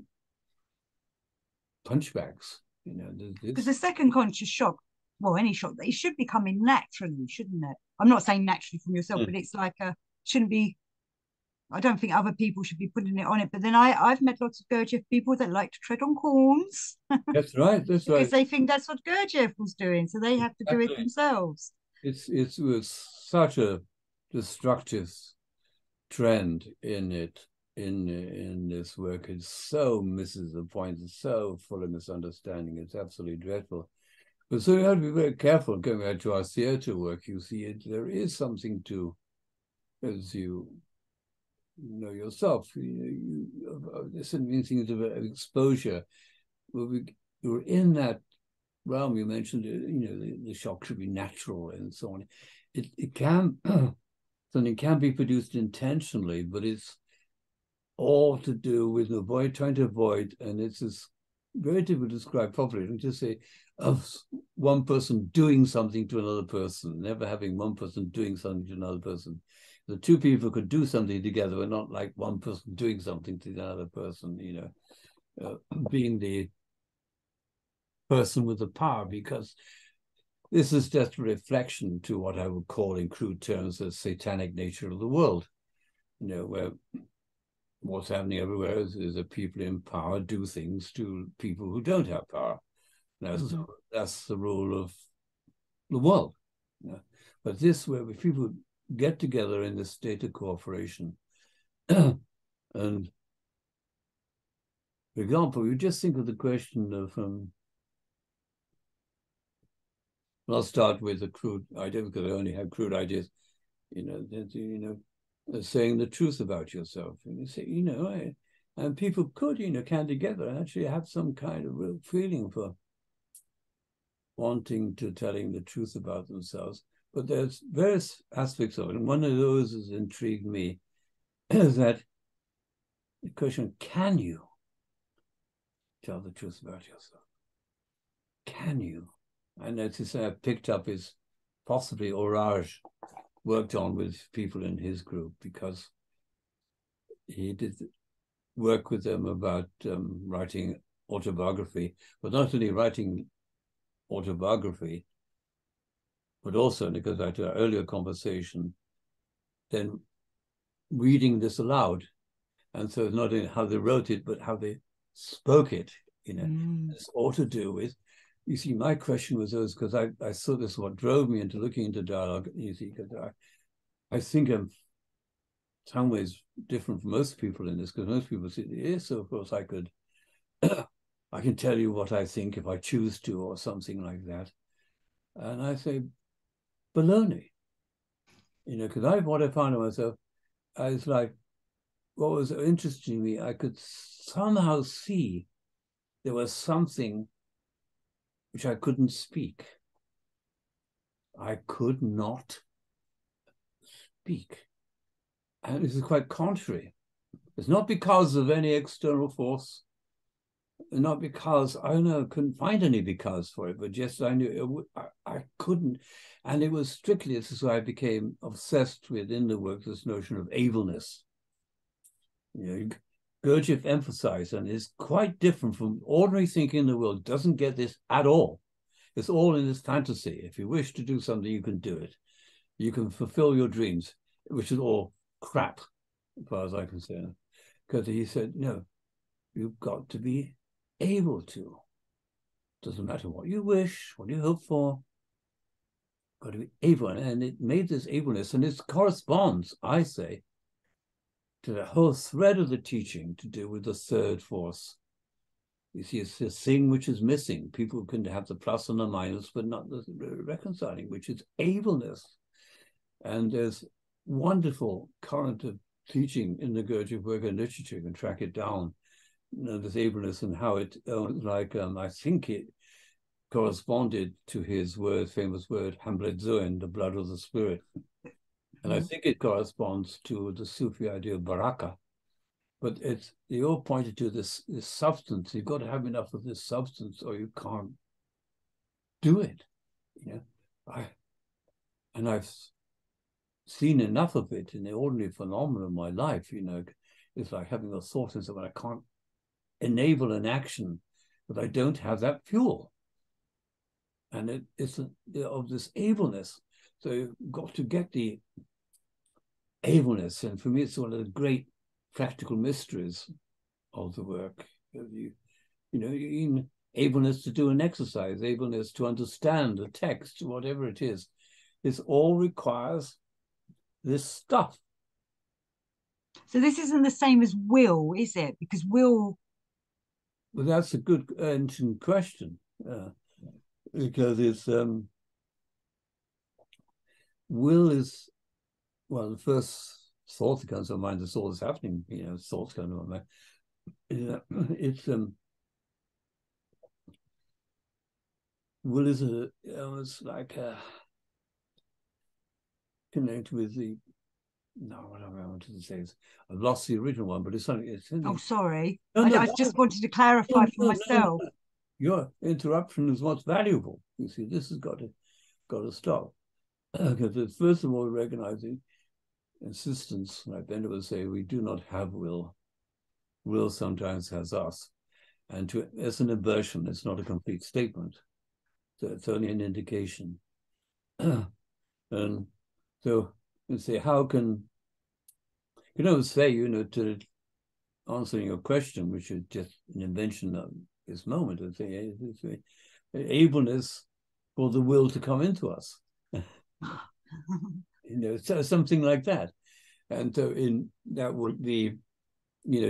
punchbacks. Because the second conscious shock, well, any shock, it should be coming naturally, shouldn't it? I'm not saying naturally from yourself, but it's like shouldn't be. I don't think other people should be putting it on it. But then I've met lots of Gurdjieff people that like to tread on corns. That's right. That's right. Because they think that's what Gurdjieff was doing, so they have to do it themselves. It was such a destructive trend in this work. It so misses the point. It's so full of misunderstanding. It's absolutely dreadful. But so you have to be very careful going back to our theatre work. You see, there is something to, as you know yourself, there's certain things of exposure. We're in that realm. You mentioned, the shock should be natural and so on. It can something can be produced intentionally, but it's all to do with trying to avoid, and it's very difficult to describe properly. Don't just say of one person doing something to another person, never having one person doing something to another person. The two people could do something together, but not like one person doing something to the other person, being the person with the power, because this is just a reflection to what I would call in crude terms the satanic nature of the world, where what's happening everywhere is that people in power do things to people who don't have power. That's the rule of the world. But this, where people get together in the state of cooperation, and for example, you just think of the question of I'll start with a crude idea because I only have crude ideas. Saying the truth about yourself, and you say, and people could, can together and actually have some kind of real feeling for wanting to telling the truth about themselves. But there's various aspects of it, and one of those has intrigued me is that the question: can you tell the truth about yourself? Can you? And as I say, I picked up his possibly Orage worked on with people in his group, because he did work with them about writing autobiography, but not only writing autobiography, but also, and it goes back to our earlier conversation, then reading this aloud. And so not only how they wrote it, but how they spoke it, It's all to do with, you see, my question was those, because I saw this, what drove me into looking into dialogue, you see, because I think I'm in some ways different from most people in this, because most people say, yes, so of course I could, I can tell you what I think if I choose to, or something like that. And I say, baloney, because what I found in myself, I was like, what was interesting to me, I could somehow see there was something which I couldn't speak. I could not speak. And this is quite contrary. It's not because of any external force, not because, I couldn't find any because for it, but just I knew I couldn't. And it was strictly, this is why I became obsessed with, in the work, this notion of ableness. Gurdjieff emphasized, and is quite different from ordinary thinking in the world, doesn't get this at all. It's all in this fantasy. If you wish to do something, you can do it. You can fulfill your dreams, which is all crap, as far as I'm concerned. Because he said, no, you've got to be able to. Doesn't matter what you wish, what you hope for, got to be able. And it made this ableness, and it corresponds, I say, to the whole thread of the teaching to do with the third force. You see, it's this thing which is missing. People can have the plus and the minus, but not the reconciling, which is ableness. And there's wonderful current of teaching in the Gurdjieff work and literature. You can track it down, this ableness and how it, I think it corresponded to his famous word, Hamlet-Zoen, the blood of the spirit. And I think it corresponds to the Sufi idea of baraka. But they all pointed to this substance. You've got to have enough of this substance or you can't do it. I've seen enough of it in the ordinary phenomena of my life. It's like having a thought and something. I can't enable an action, but I don't have that fuel. And it's of this ableness. So you've got to get the ableness. And for me, it's one of the great practical mysteries of the work. Ableness to do an exercise, ableness to understand a text, whatever it is. This all requires this stuff. So this isn't the same as will, is it? Because will... Well, that's a good ancient question. Because it's will is, well, the first thought that comes to my mind is all that's happening, thoughts come to my mind. It's will is it's like connect with the what I wanted to say is I've lost the original one, but it's something. Oh, sorry. I just wanted to clarify for myself. No. Your interruption is what's valuable. You see, this has got to stop. Because first of all, recognizing insistence, like Bender would say, we do not have will. Will sometimes has us. And it's an inversion, it's not a complete statement. So it's only an indication. And so you say, how can say, to answering your question, which is just an invention of this moment, and say ableness for the will to come into us. So something like that. And so that would be,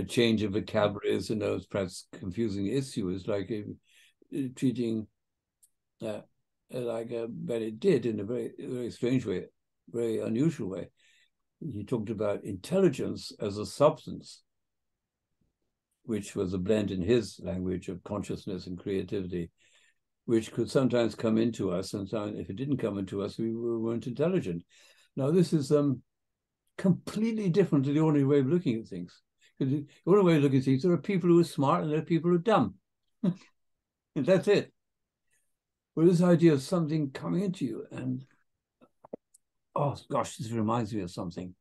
change of vocabularies and those perhaps confusing issues, like treating but it did in a very, very strange way, very unusual way. He talked about intelligence as a substance, which was a blend in his language of consciousness and creativity, which could sometimes come into us, and if it didn't come into us, we weren't intelligent. Now, this is completely different to the ordinary way of looking at things. Because the ordinary way of looking at things, there are people who are smart and there are people who are dumb. And that's it. Well, this idea of something coming into you, and oh gosh, this reminds me of something.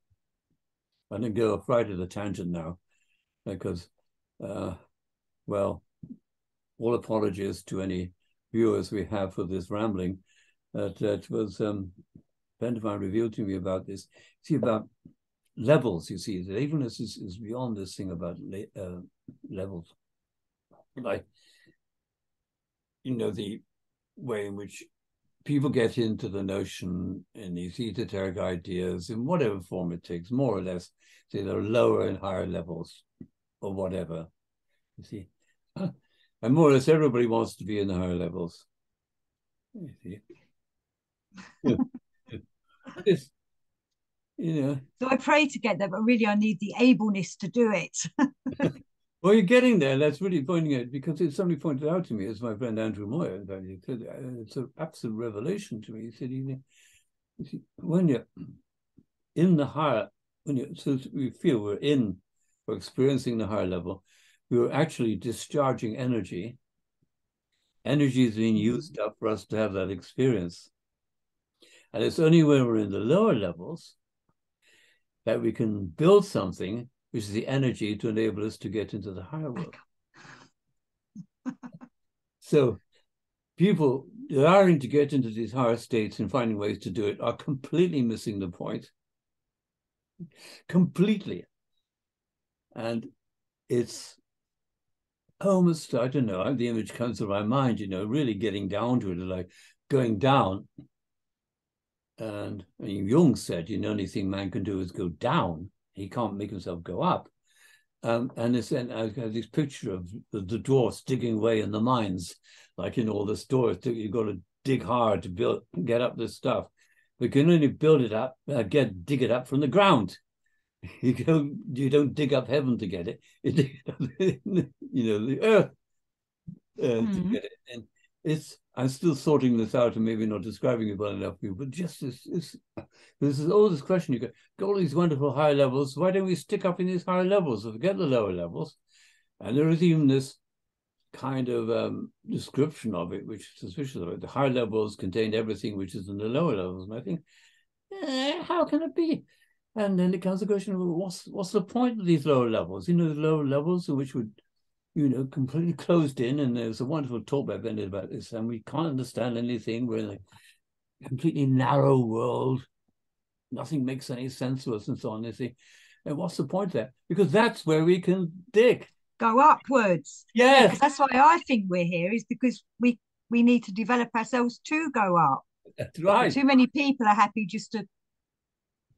I'm going to go right at a tangent now, because, well, all apologies to any viewers we have for this rambling. That was a friend of mine revealed to me about this. See, about levels, you see, the ableness is beyond this thing about levels. Like, the way in which people get into the notion in these esoteric ideas in whatever form it takes, more or less, say there are lower and higher levels or whatever, you see. And more or less everybody wants to be in the higher levels. You see. It's, So I pray to get there, but really I need the ableness to do it. Well, you're getting there. That's really pointing out, because somebody pointed out to me, as my friend Andrew Moyer, in fact, he said, it's an absolute revelation to me. He said, you see, when you're in the higher, so we feel we're experiencing the higher level, we're actually discharging energy. Energy is being used up for us to have that experience. And it's only when we're in the lower levels that we can build something, which is the energy to enable us to get into the higher world. So people desiring to get into these higher states and finding ways to do it are completely missing the point. Completely. And it's almost, I don't know, the image comes to my mind, really getting down to it, like going down. And I mean, Jung said, the only thing man can do is go down. He can't make himself go up. And I have this picture of the dwarfs digging away in the mines, like in all the stores. You've got to dig hard to get up this stuff. We can only build it up, dig it up from the ground. You don't dig up heaven to get it. You dig it up, the earth to get it. And I'm still sorting this out and maybe not describing it well enough for you, but just this is all this question. You got all these wonderful high levels. Why don't we stick up in these higher levels or forget the lower levels? And there is even this kind of description of it, which is suspicious of it. The higher levels contain everything which is in the lower levels. And I think, how can it be? And then it comes the question of what's the point of these lower levels? The lower levels which would completely closed in, and there's a wonderful talk by Bennett about this, and we can't understand anything. We're in a completely narrow world. Nothing makes any sense to us, and so on. They say, and what's the point there? Because that's where we can dig. Go upwards. Yes. Because that's why I think we're here, is because we need to develop ourselves to go up. That's right. But too many people are happy just to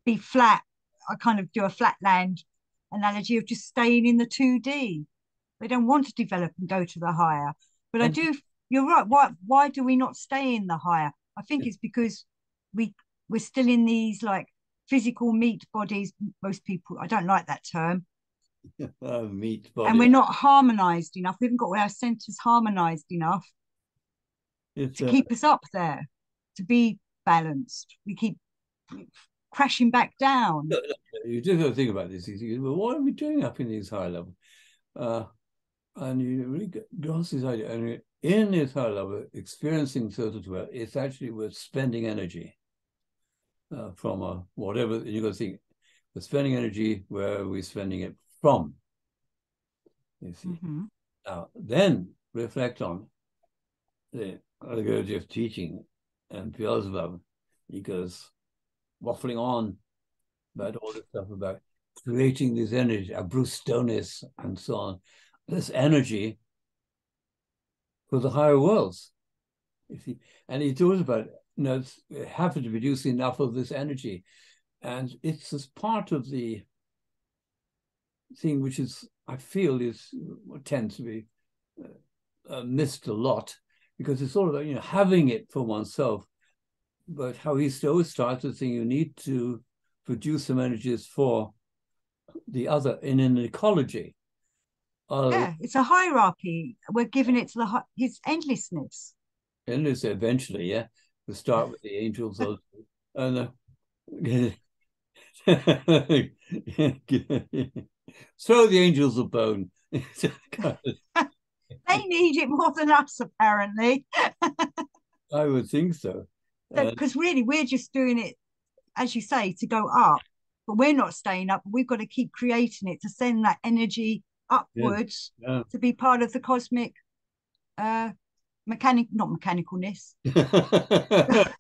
be flat. I kind of do a flatland analogy of just staying in the 2D. They don't want to develop and go to the higher. But you're right. Why do we not stay in the higher? I think it's because we're still in these like physical meat bodies. Most people, I don't like that term. Meat body. And we're not harmonized enough. We haven't got our centers harmonized enough to keep us up there, to be balanced. We keep crashing back down. You just have to think about this. Well, what are we doing up in these high levels? And you really grasp this idea. And in this high level, experiencing certain well, it's actually we're spending energy from whatever. You got to think, we're spending energy. Where are we spending it from? You see. Now, then reflect on the pedagogy of teaching and Beelzebub. He goes waffling on about all this stuff about creating this energy, a Bruce Stonis and so on. This energy for the higher worlds. You see? And he talks about, having to produce enough of this energy. And it's as part of the thing which is, I feel, tends to be missed a lot, because it's all about, having it for oneself. But how he always starts with saying you need to produce some energies for the other in an ecology. It's a hierarchy. We're giving it to his endlessness. Endless eventually, yeah. We start with the angels, and throw the angels a bone. They need it more than us, apparently. I would think so. Because really, we're just doing it, as you say, to go up. But we're not staying up. We've got to keep creating it to send that energy upwards to be part of the cosmic not mechanicalness. I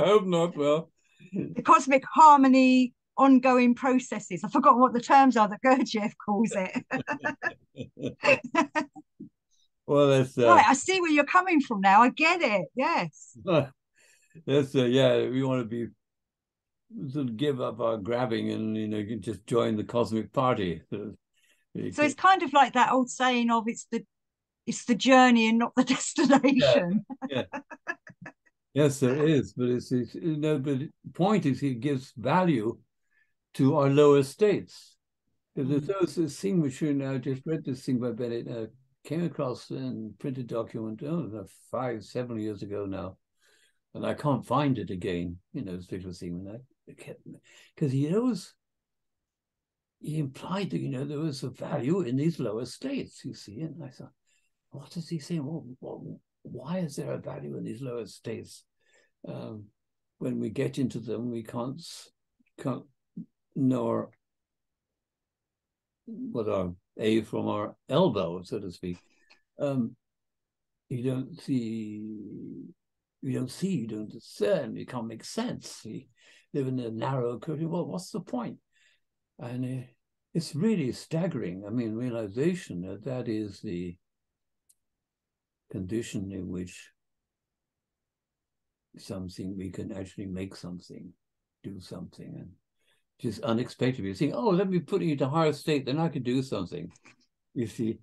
hope not. Well, the cosmic harmony, ongoing processes. I've forgotten what the terms are that Gurdjieff calls it. Well, that's right. I see where you're coming from now. I get it. Yes. That's we want to be sort of give up our grabbing and you can just join the cosmic party. So it's kind of like that old saying of it's the journey and not the destination. Yeah. Yes, there is, but but the point is he gives value to our lower states. There's this thing which I just read this thing by Bennett, came across in printed document 5-7 years ago now, and I can't find it again. This particular thing because he implied that there was a value in these lower states. You see, and I thought, what is he saying? Well, why is there a value in these lower states? When we get into them, we can't know what our A from our elbow, so to speak. you don't see, you don't discern, you can't make sense. You live in a narrow country. Well, what's the point? And it's really staggering. I mean, realization that that is the condition in which we can actually make something, do something, and just unexpected. You think, oh, let me put you to higher state, then I can do something. You see.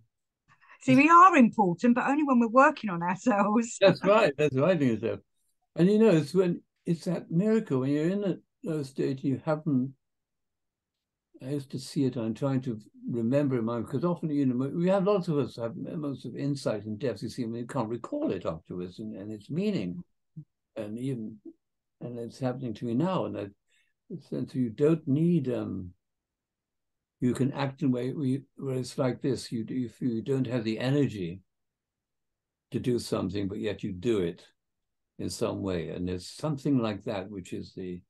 See, we are important, but only when we're working on ourselves. That's right. That's right. And you know, it's that miracle when you're in a state you haven't. I used to see it. I'm trying to remember in mind because often, you know, we have lots of us have moments of insight and depth. You see, we can't recall it afterwards and its meaning, and it's happening to me now. And that sense you don't need. You can act in a way where it's like this. If you don't have the energy to do something, but yet you do it in some way, and there's something like that, which is the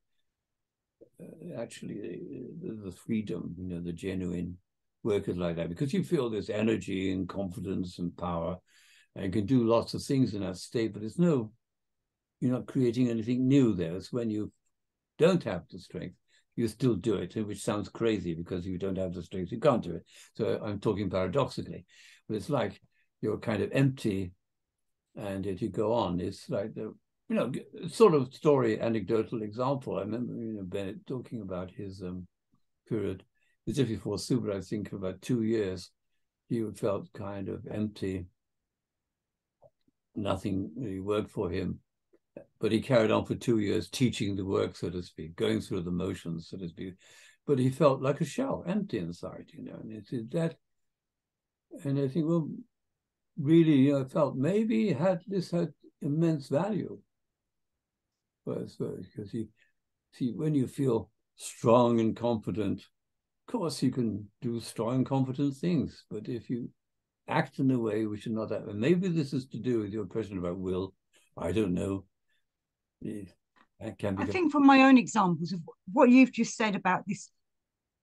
freedom, you know, the genuine work is like that, because you feel this energy and confidence and power, and you can do lots of things in that state, but you're not creating anything new there. It's when you don't have the strength, you still do it, which sounds crazy because you don't have the strength, you can't do it. So I'm talking paradoxically, but it's like you're kind of empty, and if you go on, it's like the sort of story, anecdotal example. I remember, Bennett talking about his period, as if before Super, I think for about 2 years, he felt kind of empty. Nothing really worked for him, but he carried on for 2 years teaching the work, so to speak, going through the motions, so to speak. But he felt like a shell, empty inside, and it's that. And I think, well, really, I felt maybe this had immense value. Because you see, when you feel strong and confident, of course you can do strong and confident things. But if you act in a way which is not that, and maybe this is to do with your question about will, I don't know. That can be. I think from my own examples of what you've just said about this,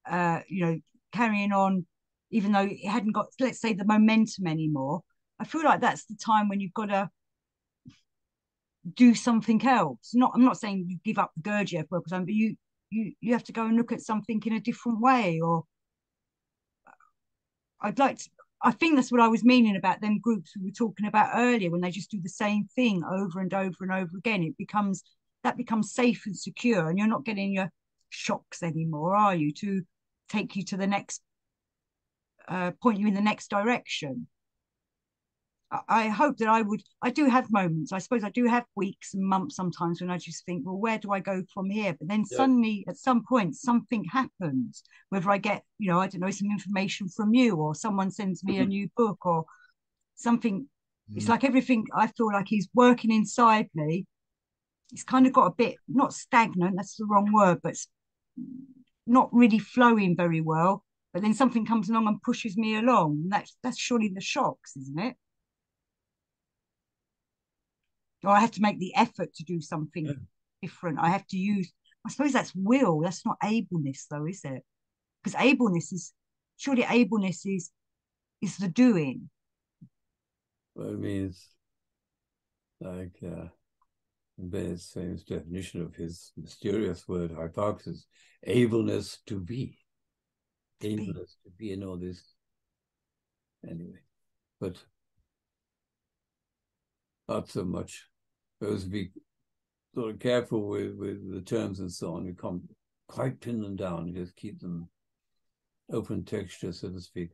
carrying on, even though it hadn't got, let's say, the momentum anymore. I feel like that's the time when you've got to do something else. I'm not saying you give up the Gurdjieff work, but you have to go and look at something in a different way. Or I think that's what I was meaning about them groups we were talking about earlier, when they just do the same thing over and over and over again. That becomes safe and secure, and you're not getting your shocks anymore, are you? To take you to the next, point you in the next direction. I hope that I do have moments. I suppose I do have weeks and months sometimes when I just think, well, where do I go from here? But then suddenly at some point, something happens, whether I get, I don't know, some information from you, or someone sends me a new book or something. It's like everything, I feel like is working inside me. It's kind of got a bit, not stagnant, that's the wrong word, but it's not really flowing very well. But then something comes along and pushes me along. And that's surely the shocks, isn't it? Or I have to make the effort to do something different. I have to use, I suppose that's will. That's not ableness, though, is it? Because surely ableness is the doing. Well, it means, like Bennett's famous definition of his mysterious word hypothesis, ableness to be. Ableness to be in all this. Anyway, but not so much. Those be sort of careful with the terms and so on. You can't quite pin them down. You just keep them open texture, so to speak.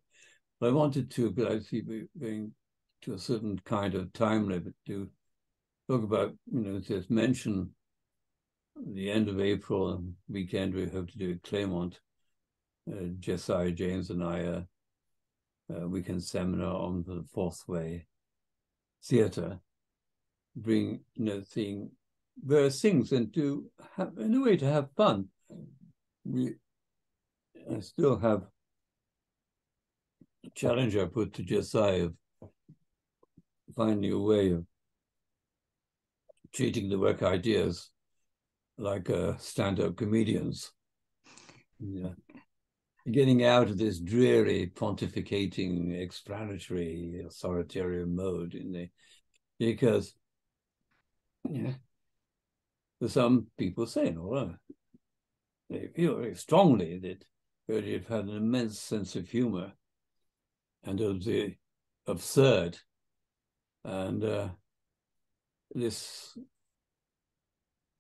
But I wanted to, but I see we're going to a certain kind of time limit to talk about, just mention the end of April and weekend we hope to do at Claremont. Josiah James and I weekend seminar on the Fourth Way Theatre. Bring, seeing various things and to have, in a way, to have fun. I still have a challenge I put to Josiah of finding a way of treating the work ideas like stand-up comedians. Getting out of this dreary, pontificating, explanatory, authoritarian mode in the because some people say, they feel very strongly that Elliot had an immense sense of humor and of the absurd. And this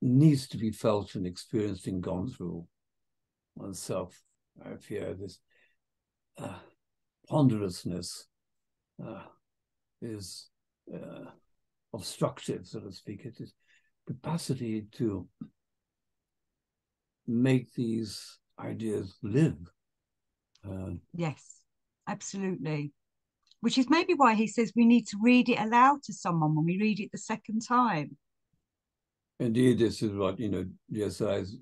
needs to be felt and experienced and gone through oneself. I fear this ponderousness is obstructive, so to speak. It is capacity to make these ideas live. Yes, absolutely. Which is maybe why he says we need to read it aloud to someone when we read it the second time. Indeed, this is what, DSI's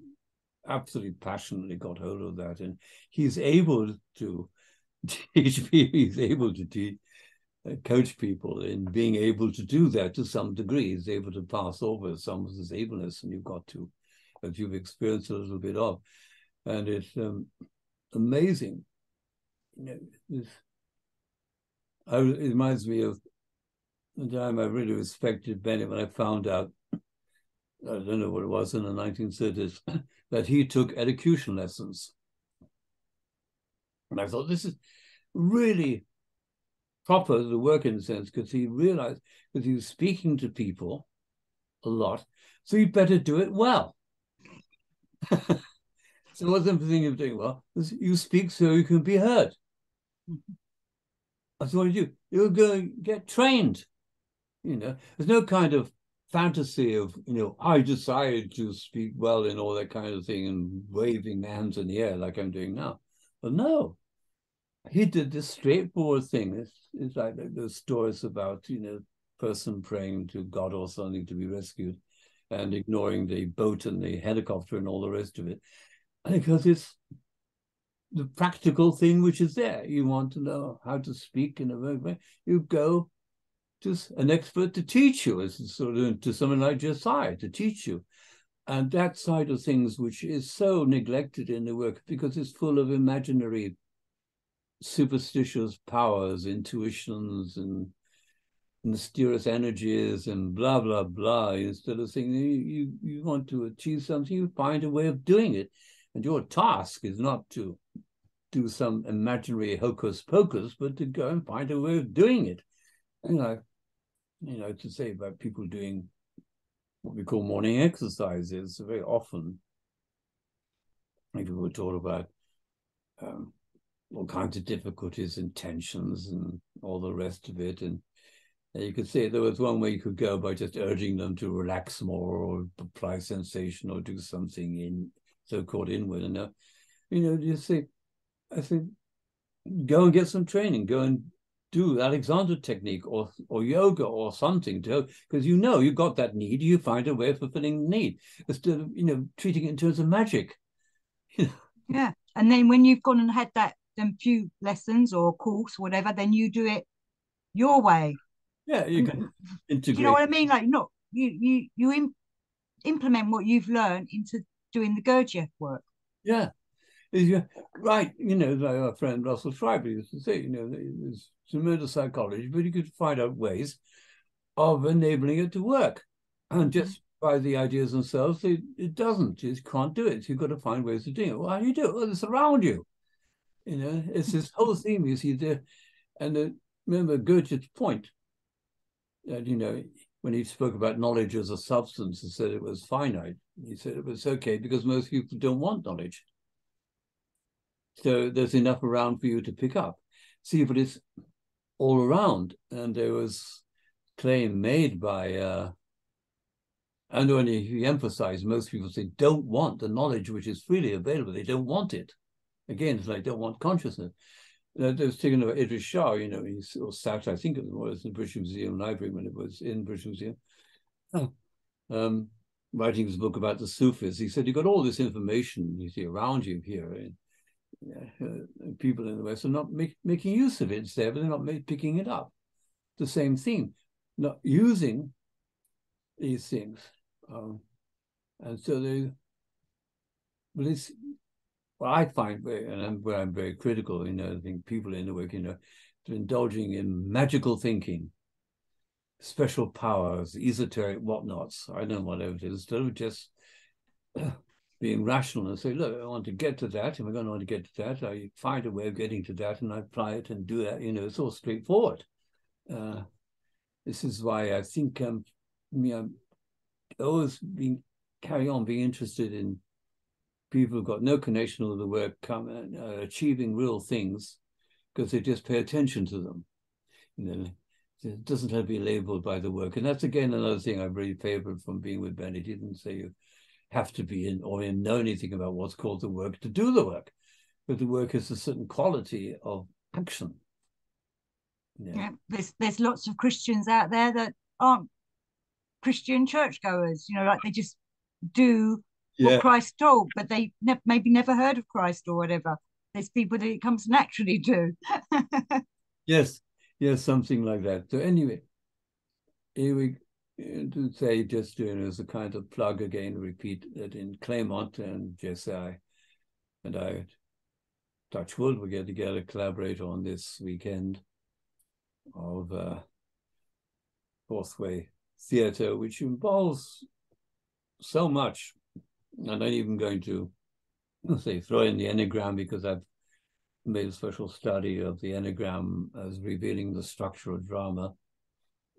absolutely passionately got hold of that. And he's able to teach people, he's able to teach, coach people in being able to do that to some degree. He's able to pass over some of this ableness, and you've got to, as you've experienced a little bit of. And it's amazing. It reminds me of the time I really respected Bennett when I found out, I don't know what it was, in the 1930s, that he took elocution lessons. And I thought, this is really proper to work in a sense, because he realized that he was speaking to people a lot, so you'd better do it well. So what's the thing of doing well? You speak so you can be heard. That's what you do. You're going to get trained. There's no kind of fantasy of, I decided to speak well and all that kind of thing and waving hands in the air like I'm doing now. But no, he did this straightforward thing. It's like those stories about, person praying to God or something to be rescued and ignoring the boat and the helicopter and all the rest of it. Because it's the practical thing which is there. You want to know how to speak in a very way. You go to an expert to teach you, as sort of to someone like Josiah to teach you. And that side of things, which is so neglected in the work because it's full of imaginary superstitious powers, intuitions, and mysterious energies and blah, blah, blah. Instead of saying you want to achieve something, you find a way of doing it. And your task is not to do some imaginary hocus pocus, but to go and find a way of doing it. To say about people doing what we call morning exercises, very often people were taught about all kinds of difficulties and tensions and all the rest of it. And you could say there was one way you could go by just urging them to relax more or apply sensation or do something in so-called inward. And you say, I think, go and get some training, go and do Alexander technique or yoga or something, because you've got that need, you find a way of fulfilling the need instead of treating it in terms of magic. Yeah, and then when you've gone and had them few lessons or course, whatever, then you do it your way. Yeah, you can integrate. Do you know what I mean? Like, you implement what you've learned into doing the Gurdjieff work. Yeah. Right, like our friend Russell Schreiber used to say, there's tremendous psychology, but you could find out ways of enabling it to work. And just by the ideas themselves, it doesn't. You can't do it. You've got to find ways of doing it. Well, how do you do it? Well, it's around you. It's this whole theme you see there. And remember Gurdjieff's point that, when he spoke about knowledge as a substance and said it was finite, he said it was okay because most people don't want knowledge. So there's enough around for you to pick up. See, but it's all around. And there was claim made by, and when he emphasized, most people say, don't want the knowledge which is freely available. They don't want it. Again, it's like, don't want consciousness. There was taken about Idris Shah, he sat, I think it was in the British Museum Library when it was in British Museum, writing his book about the Sufis. He said, you've got all this information you see around you here. People in the West are not making use of it. It's there, but they're not picking it up. The same thing, not using these things. And so but it's what I find, where I'm very critical, I think people in the work, indulging in magical thinking. special powers, esoteric whatnots. I don't know whatever it is. Instead of just being rational and say, look, I want to get to that. If I'm going to want to get to that, I find a way of getting to that and I apply it and do that. You know, it's all straightforward. This is why I think I'm always carry on being interested in people who've got no connection with the work achieving real things because they just pay attention to them. You know, it doesn't have to be labeled by the work. And that's, again, another thing I really favored from being with Ben. He didn't say you have to be in or know anything about what's called the work to do the work. But the work is a certain quality of action. Yeah, there's lots of Christians out there that aren't Christian churchgoers, you know, like they just do what Christ told, but they maybe never heard of Christ or whatever. There's people that it comes naturally to. Yes, something like that. So anyway, here we to say, just doing as a kind of plug again, repeat that in Claremont and Jesse and I, touch wood, we get together, collaborate on this weekend of Fourth Way Theatre, which involves so much. I'm not even going to say throw in the Enneagram because I've made a special study of the Enneagram as revealing the structure of drama.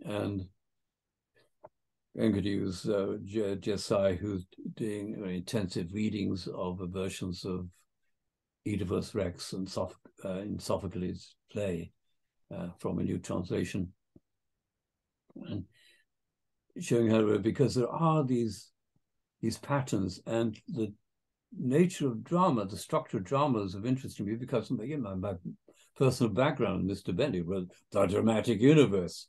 And I'm going to use Jessai, who's doing intensive readings of versions of Oedipus Rex and in Sophocles' play from a new translation. And showing her, because there are these patterns, and the nature of drama, the structure of drama is of interest to me because again, my personal background, Mr. Benny, wrote The Dramatic Universe.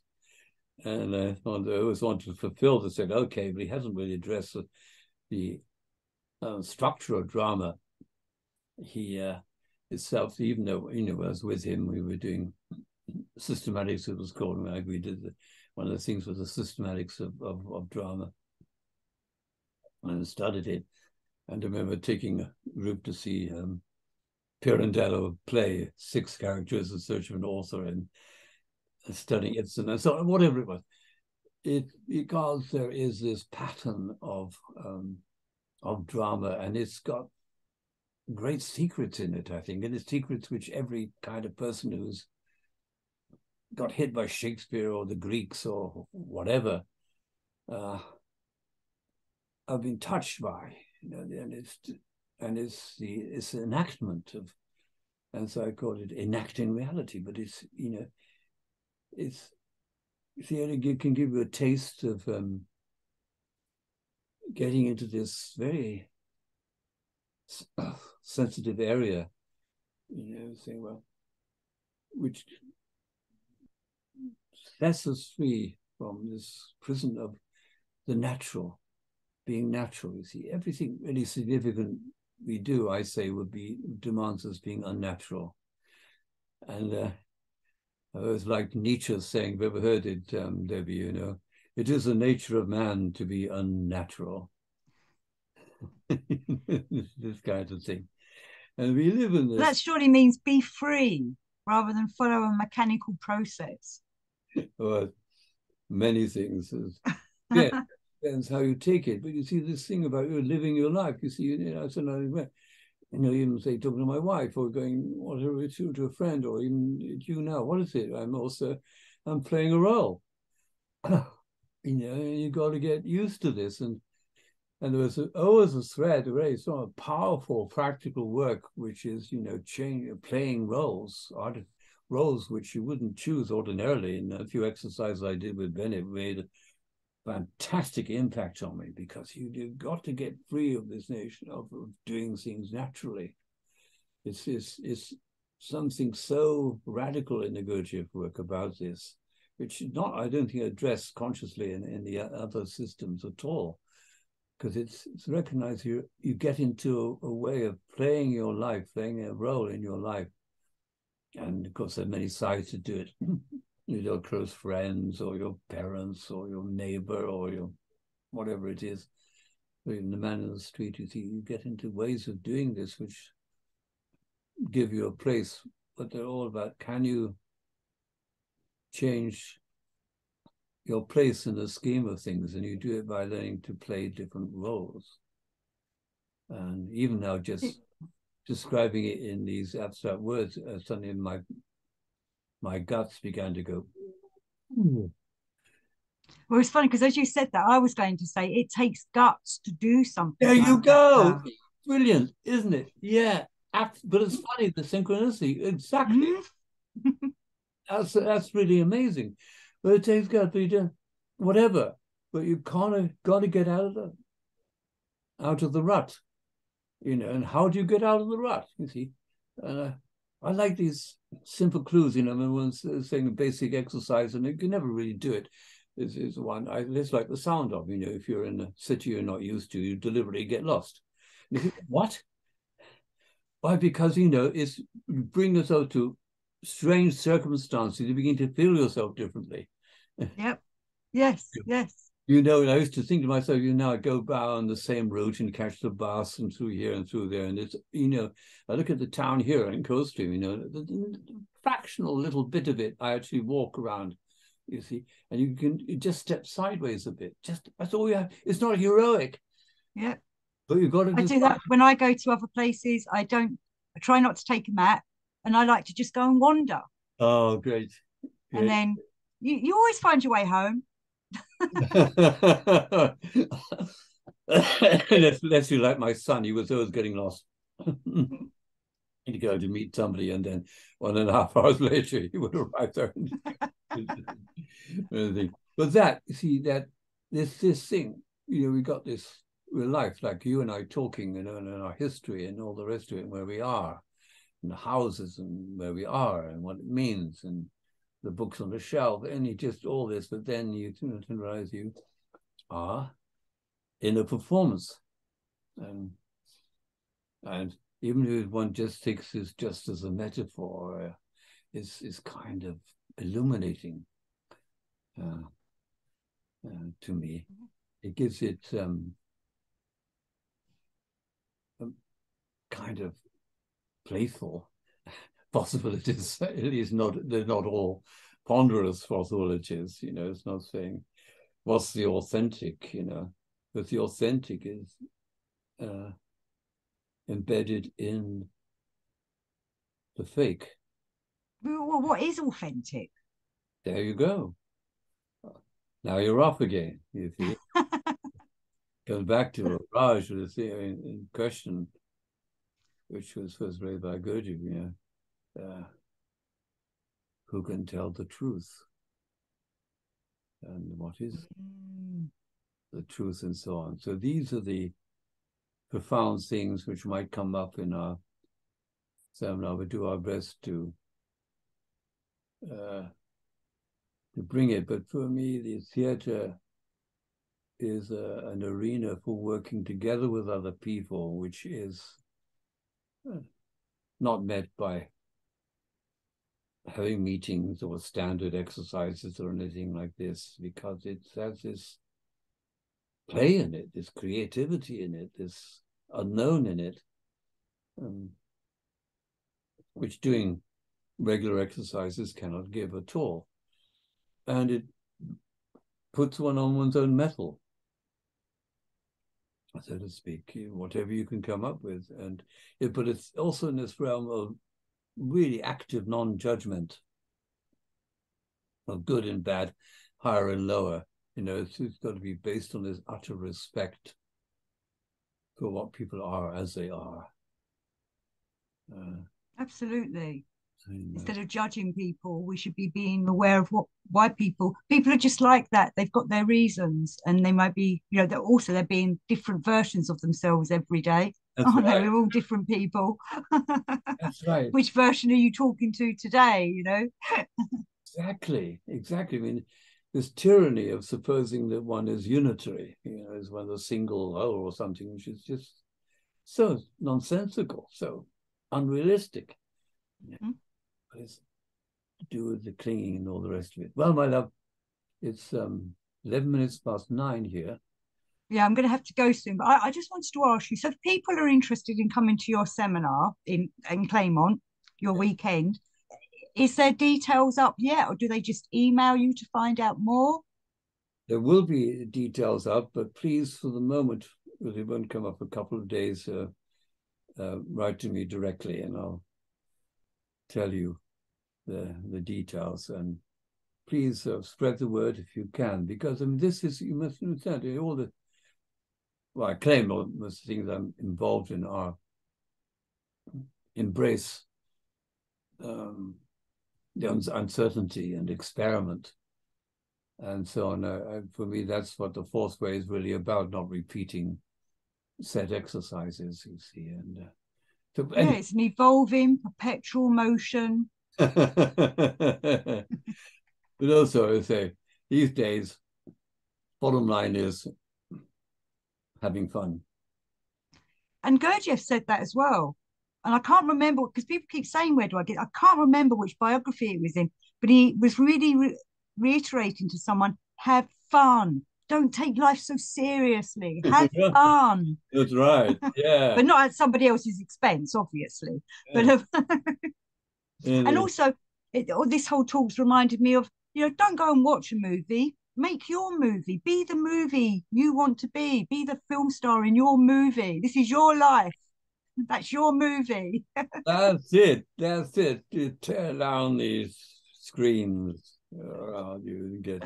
And I always wanted to fulfill this, said, okay, but he hasn't really addressed the structure of drama. He itself, even though, you know, I was with him, we were doing systematics, it was called, like we did one of the things was the systematics of drama. And I studied it. And I remember taking a group to see Pirandello play 6 characters in search of an author and studying it. And so whatever it was, because there is this pattern of drama, and it's got great secrets in it, I think, and it's secrets which every kind of person who's got hit by Shakespeare or the Greeks or whatever have been touched by, you know, and it's the enactment of, and so I call it enacting reality. But it's, you know, it's theatre can give you a taste of getting into this very sensitive area, you know, saying, well, which sets us free from this prison of the natural, being natural. You see, everything really significant we do, I say, demands us being unnatural. And I always liked Nietzsche saying, have you ever heard it, Debbie, you know, it is the nature of man to be unnatural. This kind of thing. And we live in this. That surely means be free rather than follow a mechanical process. Well, many things. Yeah, depends how you take it. But you see, this thing about you living your life, you see, you know, it's another way. You know, even say talking to my wife or going whatever to a friend, or even you now. What is it? I'm playing a role. You know, you got to get used to this, and there was always a thread, a very sort of powerful practical work, which is, you know, playing roles, roles which you wouldn't choose ordinarily. And a few exercises I did with Bennett made fantastic impact on me, because you've got to get free of this notion of doing things naturally. It's something so radical in negotiative work about this, which I don't think addressed consciously in the other systems at all, because it's recognized you get into a way of playing your life, playing a role in your life. And of course, there are many sides to do it. Your close friends, or your parents, or your neighbor, or your whatever it is, or even the man in the street. You see, you get into ways of doing this which give you a place, but they're all about, can you change your place in the scheme of things, and you do it by learning to play different roles. And even now, just describing it in these abstract words, suddenly my guts began to go. Ooh. Well, it's funny because as you said that, I was going to say it takes guts to do something. There like you go. that. Brilliant, isn't it? Yeah. But it's funny, the synchronicity. Exactly. That's really amazing. But it takes guts, but you don't, whatever. But you got to get out of the rut. And how do you get out of the rut? You see, I like these simple clues. I mean, one's saying a basic exercise, and you can never really do it. Is one. It's like the sound of. If you're in a city you're not used to, you deliberately get lost. And you think, what? Why? Because it's you bring yourself to strange circumstances. You begin to feel yourself differently. Yep. Yes. Yes. And I used to think to myself, I go down the same route and catch the bus and through here and through there. And it's, I look at the town here in Coldstream, the fractional little bit of it, I actually walk around, you see, and you just step sideways a bit. That's all you have. It's not heroic. Yeah. But you've got to I do that when I go to other places. I try not to take a map, and I like to just go and wander. Oh, great. And then you always find your way home. Unless you like my son, he was always getting lost. He'd go to meet somebody, and then 1.5 hours later, he would arrive there. But that, you see, that this thing, we got this real life, like you and I talking, and our history and all the rest of it, where we are, and the houses, and where we are, and what it means, and the books on the shelf, and you just all this, but then you realize you are in a performance, and even if one just thinks it's just as a metaphor, is kind of illuminating to me. It gives it kind of playful possibilities. At least they're not all ponderous possibilities. It's not saying what's the authentic. But the authentic is embedded in the fake. Well, what is authentic? There you go. Now you're off again. You see, goes back to Raj, the theory in question, which was first raised by Gurdjieff. Who can tell the truth, and what is the truth, and so on. So these are the profound things which might come up in our seminar. We do our best to bring it. But for me, the theater is an arena for working together with other people, which is not met by having meetings or standard exercises or anything like this, because it has this play in it, this creativity in it, this unknown in it, which doing regular exercises cannot give at all. And it puts one on one's own mettle, so to speak, whatever you can come up with. But it's also in this realm of really active non-judgment of good and bad, higher and lower. It's got to be based on this utter respect for what people are as they are. Absolutely. Instead of judging people, we should be being aware of why people are just like that. They've got their reasons, and they might be, they're being different versions of themselves every day. That's aren't right. they? We're all different people. That's right. Which version are you talking to today? Exactly. I mean, this tyranny of supposing that one is unitary, is one a single whole or something, which is just so nonsensical, so unrealistic. Mm-hmm. But it's to do with the clinging and all the rest of it. Well, my love, it's 11 minutes past 9 here. Yeah, I'm going to have to go soon, but I just wanted to ask you, so if people are interested in coming to your seminar in Claymont, your weekend, is there details up yet, or do they just email you to find out more? there will be details up, but please, for the moment, because it won't come up a couple of days, write to me directly, and I'll tell you the details. And please spread the word if you can, because I mean, this is, you must understand, all the, well, I claim most things I'm involved in are embrace the uncertainty and experiment and so on. For me, that's what the fourth way is really about, not repeating set exercises, you see. And yeah, it's an evolving, perpetual motion. But also, I say, these days, bottom line is having fun. And Gurdjieff said that as well. And I can't remember, because people keep saying, where do I get? I can't remember which biography it was in, but he was really reiterating to someone, have fun. Don't take life so seriously. Have fun. That's right. Yeah. But not at somebody else's expense, obviously. Yeah. But and also, this whole talk's reminded me of, don't go and watch a movie. Make your movie. Be the movie you want to be. Be the film star in your movie. This is your life. That's your movie. That's it. That's it. You tear down these screens around you and get.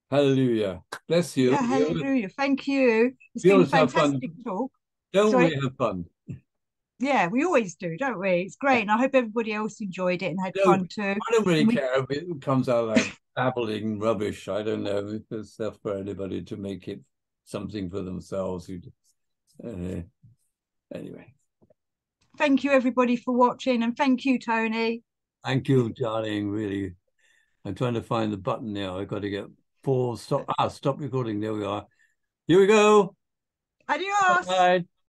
Hallelujah. Bless you. Yeah, hallelujah. Thank you. It's been a fantastic talk. Don't we have fun? Yeah, we always do, don't we? It's great. And I hope everybody else enjoyed it and had fun too. I don't really care if it comes out like babbling rubbish. I don't know if it's stuff for anybody to make it something for themselves. Anyway. Thank you, everybody, for watching. And thank you, Tony. Thank you, darling. Really. I'm trying to find the button now. I've got to get pause. Stop recording. There we are. Here we go. Adios. Bye.